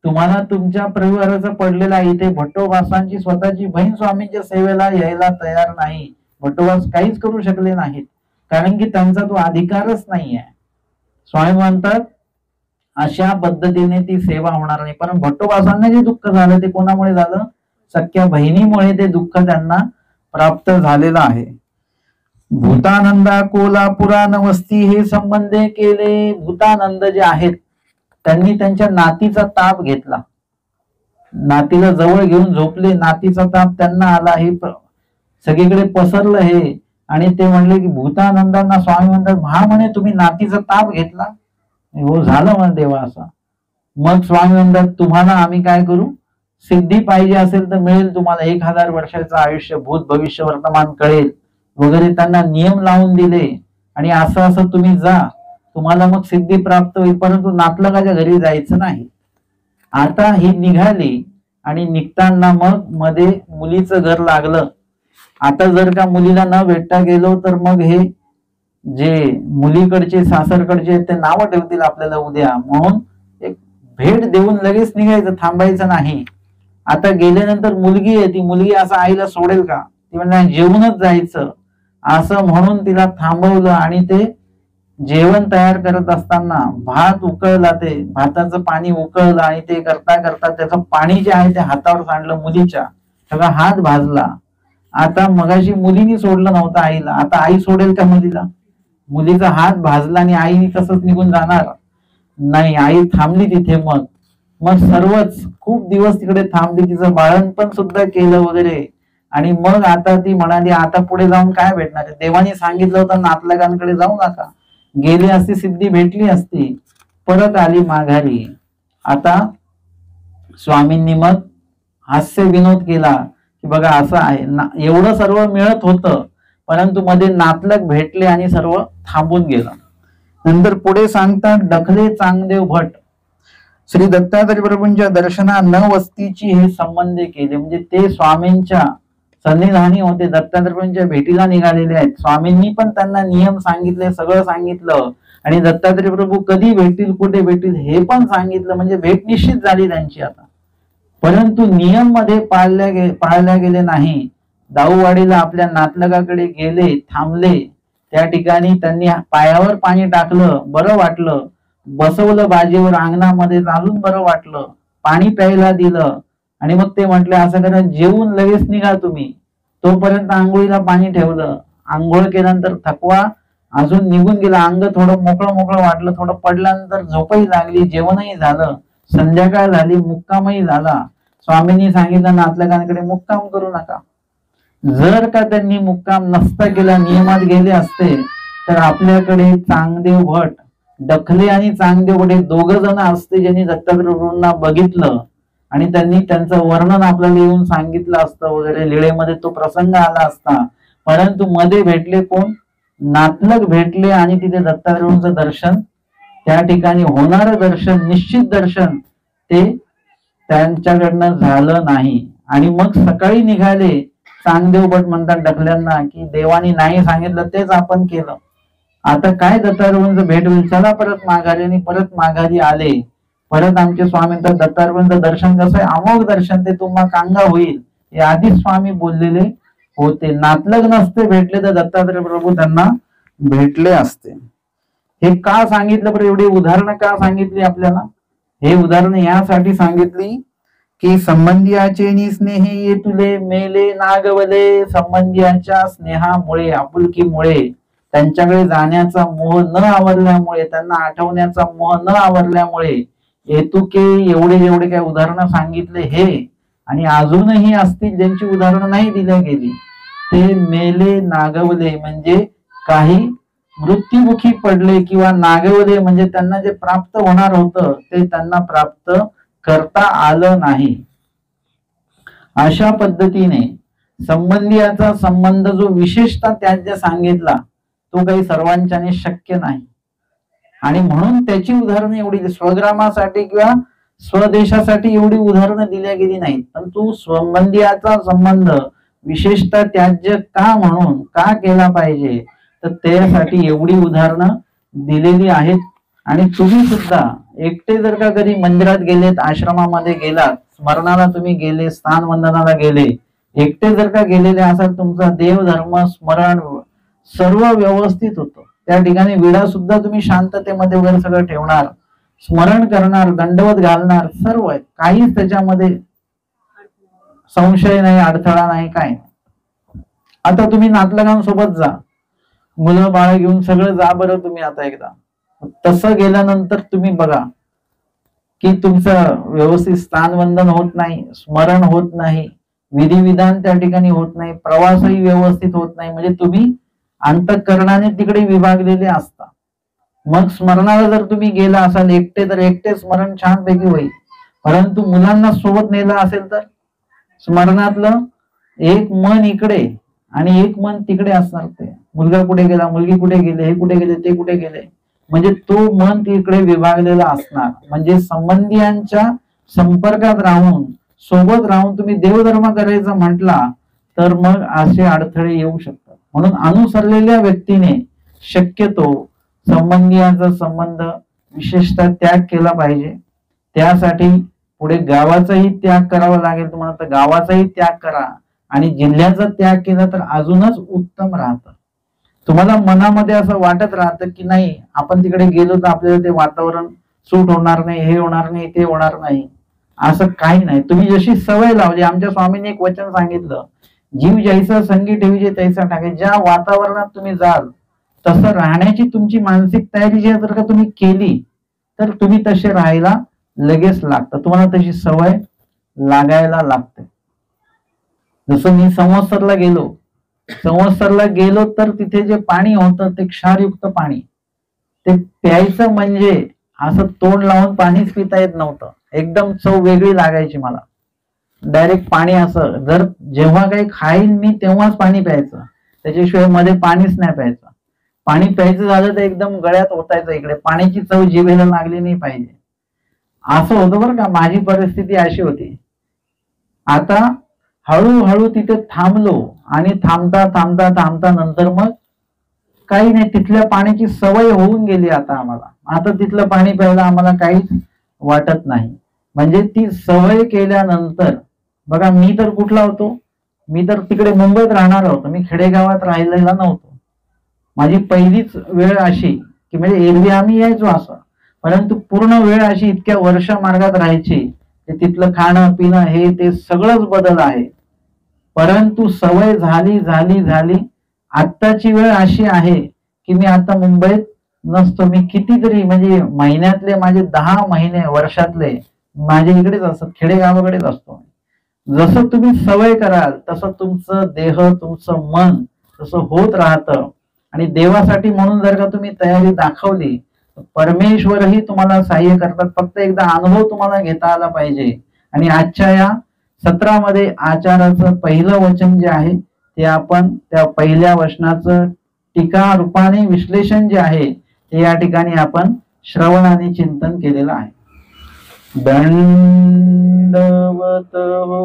तुम्हाला तुमच्या परिवाराचं पडलेला इथे भट्टोबासांची स्वतःची बहीण स्वामींच्या सेवेला यायला तयार नाही. भट्टोबास काहीच करू शकले नाहीत, कारण की त्यांचा तो अधिकारच नाही आहे. स्वामी म्हणतात अशा पद्धतीने ती सेवा होणार नाही. पण भट्टोबासांना जे दुःख झालं ते कोणामुळे झालं? सख्या बहिणीमुळे ते दुःख त्यांना प्राप्त झालेलं आहे. भूतानंदा कोल्हापुरान वस्ती हे संबंधे केले. भूतानंद जे आहेत त्यांनी त्यांच्या नातीचा ताप घेतला, नातीला जवळ घेऊन झोपले, नातीचा ताप त्यांना आला, हे सगळीकडे पसरलं हे. आणि ते म्हणले की भूतानंदांना स्वामी म्हणतात हा म्हणे तुम्ही नातीचा ताप घेतला? हो झालं म्हणे देवा असं. मग स्वामी म्हणतात तुम्हाला आम्ही काय करू, सिद्धी पाहिजे असेल तर मिळेल तुम्हाला 1000 वर्षाचं आयुष्य, भूत भविष्य वर्तमान कळेल वगैरे. त्यांना नियम लावून दिले आणि असं असं तुम्ही जा, तुम्हाला मग सिद्धी प्राप्त होईल, परंतु नातलगाच्या घरी जायचं नाही. आता ही निघाली आणि निघताना मग मध्ये मुलीचं घर लागलं. आता जर का मुलीला न भेटता गेलो तर मग हे जे मुलीकडचे सासरकडचे ते नावं ठेवतील आपल्याला उद्या, म्हणून एक भेट देऊन लगेच निघायचं, थांबायचं नाही. आता गेल्यानंतर मुलगी आहे, ती मुलगी असं आईला सोडेल का? ती म्हणजे जेवूनच जायचं असं म्हणून तिला थांबवलं. आणि ते जेवण तयार करत असताना भात उकळला, ते भाताचं पाणी उकळलं आणि ते करता करता त्याचं पाणी जे आहे ते हातावर सांडलं मुलीच्या, सगळा हात भाजला. आता मगाशी मुलीनी सोडलं नव्हतं आईला, आता आई सोडेल का मुलीला? मुलीचा हात भाजला आणि आई तसंच निघून जाणार नाही, आई थांबली तिथे. मग सर्वच खूप दिवस तिकडे थांबली, तिचं बाळणपण सुद्धा केलं वगैरे. आणि मग आता ती म्हणाली आता पुढे जाऊन काय भेटणार? देवाने सांगितलं होतं नातलगांकडे जाऊ नका, गेली असती सिद्धी भेटली असती. परत आली माघारी. आता स्वामींनी मग हास्य विनोद केला की बघा असं आहे ना, एवढं सर्व मिळत होतं परंतु मध्ये नातलग भेटले आणि सर्व थांबून गेलं. नंतर पुढे सांगतात डखले चांगदेव भट श्री दत्तात्रय प्रभूंच्या दर्शना न वस्तीची हे संबंध केले. म्हणजे ते स्वामींच्या सन्निधानी होते, दत्तात्रय प्रभूंच्या भेटीला निघालेले आहेत. स्वामींनी पण त्यांना नियम सांगितले, सगळं सांगितलं आणि दत्तात्रय प्रभू कधी भेटतील, कुठे भेटतील हे पण सांगितलं. म्हणजे भेट निश्चित झाली त्यांची आता, परंतु नियम मध्ये पाळल्या गेले नाही. दाऊवाडीला आपल्या नातलगाकडे गेले, थांबले, त्या ठिकाणी त्यांनी पायावर पाणी टाकलं, बरं वाटलं, बसवलं बाजीवर, अंगणामध्ये चालून बरं वाटलं, पाणी प्यायला दिलं आणि मग ते म्हटले असं करा जेवून लगेच निघा तुम्ही. तोपर्यंत आंघोळीला पाणी ठेवलं. आंघोळ केल्यानंतर थकवा अजून निघून गेला, अंग थोडं मोकळं मोकळं वाटलं, थोडं पडल्यानंतर झोपही लागली, जेवणही झालं, संध्याकाळ झाली, मुक्कामही झाला. स्वामींनी सांगितलं नातलगांकडे मुक्काम करू नका, जर का त्यांनी मुक्काम नसता केला, नियमात गेले असते, तर आपल्याकडे चांगदेव भट, डखले आणि चांगदेव भट हे दोघ जण असते ज्यांनी दत्तात्रय प्रभूंना बघितलं आणि त्यांनी त्यांचं वर्णन आपल्याला येऊन सांगितलं असतं वगैरे, लीळेमध्ये तो प्रसंग आला असता. परंतु मध्ये भेटले कोण? नातलग भेटले आणि तिथे दत्तात्रय प्रभूंचं दर्शन, त्या ठिकाणी होणारं दर्शन, निश्चित दर्शन ते त्यांच्याकडनं झालं नाही. आणि मग सकाळी निघाले. चांगदेव भट म्हणतात डखल्यांना की देवानी नाही सांगितलं तेच आपण केलं, आता काय दत्तात्रय भेट होईल, चला परत माघारी. आणि परत माघारी आले. परत आमचे स्वामी म्हणतात दत्तात्रय दर्शन कसं आहे, अमोघ दर्शन, ते तुम्हाला कांगा होईल, हे आधीच स्वामी बोललेले होते. नातलग नसते भेटले तर दत्तात्रय प्रभू त्यांना भेटले असते. हे का सांगितलं बरं, एवढी उदाहरणं का सांगितली आपल्याला? हे उदाहरण यासाठी सांगितली की संबंधियाचे स्नेहे ये तुले मेले नागवले, संबंधियांच्या स्नेहामुळे, आपुलकीमुळे, त्यांच्याकडे जाण्याचा मोह न आवरल्यामुळे, त्यांना आठवण्याचा मोह न आवरल्यामुळे येतुके एवढे जेवढे काही उदाहरणं सांगितले हे, आणि अजूनही असतील ज्यांची उदाहरणं नाही दिल्या गेली, ते मेले नागवले म्हणजे काही मृत्युमुखी पडले, किंवा नागवले म्हणजे त्यांना जे प्राप्त होणार होतं ते त्यांना प्राप्त करता आलं नाही. अशा पद्धतीने संबंधियाचा संबंध जो विशेषतः त्यात सांगितला तो काही सर्वांच्याने शक्य नाही. आणि म्हणून त्याची उदाहरणं एवढी स्वग्रामासाठी किंवा स्वदेशासाठी एवढी उदाहरणं दिल्या गेली नाहीत. परंतु संबंधियाचा संबंध विशेषतः त्याज्य का म्हणून का केला पाहिजे, तर त्यासाठी एवढी उदाहरणं दिलेली आहेत. आणि तुम्ही सुद्धा एकटे जर का कधी मंदिरात गेलेत, आश्रमामध्ये गेलात, स्मरणाला तुम्ही गेले, स्थान वंदनाला गेले, एकटे जर का गेलेले असाल, तुमचा देवधर्म स्मरण सर्व व्यवस्थित होतं. त्या ठिकाणी विडा सुद्धा तुम्ही शांततेमध्ये वगैरे सगळं ठेवणार, स्मरण करणार, दंडवत घालणार, सर्व आहे, काहीच त्याच्यामध्ये संशय नाही, अडथळा नाही, काय नाही. आता तुम्ही नातलगांसोबत जा, मुलं बाळ घेऊन सगळं जा बरं तुम्ही आता एकदा. तसं गेल्यानंतर तुम्ही बघा की तुमचं व्यवस्थित स्थानवंदन होत नाही, स्मरण होत नाही, विधिविधान त्या ठिकाणी होत नाही, प्रवासही व्यवस्थित होत नाही. म्हणजे तुम्ही अंतःकरणाने तिकडे विभागलेले असता. मग स्मरणाला जर तुम्ही गेला असाल एकटे, तर एकटे स्मरण छानपैकी होईल. परंतु मुलांना सोबत नेलं असेल तर स्मरणातलं एक मन इकडे आणि एक मन तिकडे असणार. ते मुलगा कुठे गेला, मुलगी कुठे गेले, हे कुठे गेले, ते कुठे गेले, म्हणजे तो मन तिकडे विभागलेला असणार. म्हणजे संबंधियांच्या संपर्कात राहून, सोबत राहून तुम्ही देवधर्म करायचा म्हटला तर मग असे अडथळे येऊ शकतात. म्हणून अनुसरलेल्या व्यक्तीने शक्यतो संबंधियांचा संबंध विशेषतः त्याग केला पाहिजे. त्यासाठी पुढे गावाचाही त्याग करावा लागेल तुम्हाला, तर गावाचाही त्याग करा, आणि जिल्ह्याचा त्याग केला तर अजूनच उत्तम राहतं. तुम्हाला मनामध्ये असं वाटत राहतं की नाही आपण तिकडे गेलो तर आपल्याला ते वातावरण सूट होणार नाही, हे होणार नाही, ते होणार नाही, असं काही नाही. तुम्ही जशी सवय लावली, आमच्या स्वामींनी एक वचन सांगितलं, जीव जैसा संगी ठेवीचे तैसा ठाके. ज्या वातावरणात तुम्ही जाल तसं राहण्याची तुमची मानसिक तयारी जी जर का तुम्ही केली तर तुम्ही तसे राहायला लगेच लागतं, तुम्हाला तशी सवय लागायला लागते. जसं मी संवत्सरला गेलो तर तिथे जे पाणी होतं ते क्षारयुक्त पाणी, ते प्यायचं म्हणजे असं तोंड लावून पाणीच पिता येत नव्हतं, एकदम चव वेगळी लागायची मला. डायरेक्ट पाणी असं, जर जेव्हा काही खाईन मी तेव्हाच पाणी प्यायचं, त्याच्याशिवाय मध्ये पाणीच नाही प्यायचं. पाणी प्यायचं झालं तर एकदम गळ्यात ओतायचं, इकडे पाण्याची चव जिभेला लागली नाही पाहिजे, असं होतं बरं का. माझी परिस्थिती अशी होती. आता हळूहळू तिथे थांबलो आणि थांबता थांबता थांबता नंतर मग काही नाही, तिथल्या पाण्याची सवय होऊन गेली आता आम्हाला. आता तिथलं पाणी प्यायला आम्हाला काहीच वाटत नाही. म्हणजे ती सवय केल्यानंतर बघा, मी तर कुठला होतो, मी तर तिकडे मुंबईत राहणार होतो, मी खेडेगावात राहिलेला नव्हतो. माझी पहिलीच वेळ अशी की म्हणजे एरवी आम्ही यायचो असं, परंतु पूर्ण वेळ अशी इतक्या वर्ष मार्गात राहायची, तिथलं खाणं पिणं हे ते सगळंच बदल आहे. परंतु सवय झाली झाली झाली आत्ताची वेळ अशी आहे की मी आता मुंबईत नसतो. मी कितीतरी म्हणजे महिन्यातले माझे 10 महिने वर्षातले माझे इकडेच असतात, खेडेगावाकडेच असतो. जसं तुम्ही सवय कराल तसं तुमचं देह, तुमचं मन तसं होत राहतं. आणि देवासाठी म्हणून जर का तुम्ही तयारी दाखवली, परमेश्वरही तुम्हाला सहाय्य करतात. फक्त एकदा अनुभव तुम्हाला घेता आला पाहिजे. आणि आजच्या या सत्रामध्ये आचाराचं पहिलं वचन जे आहे ते आपण त्या पहिल्या वचनाचं टीका रूपाने विश्लेषण जे आहे ते या ठिकाणी आपण श्रवण आणि चिंतन केलेलं आहे. दंडवत हो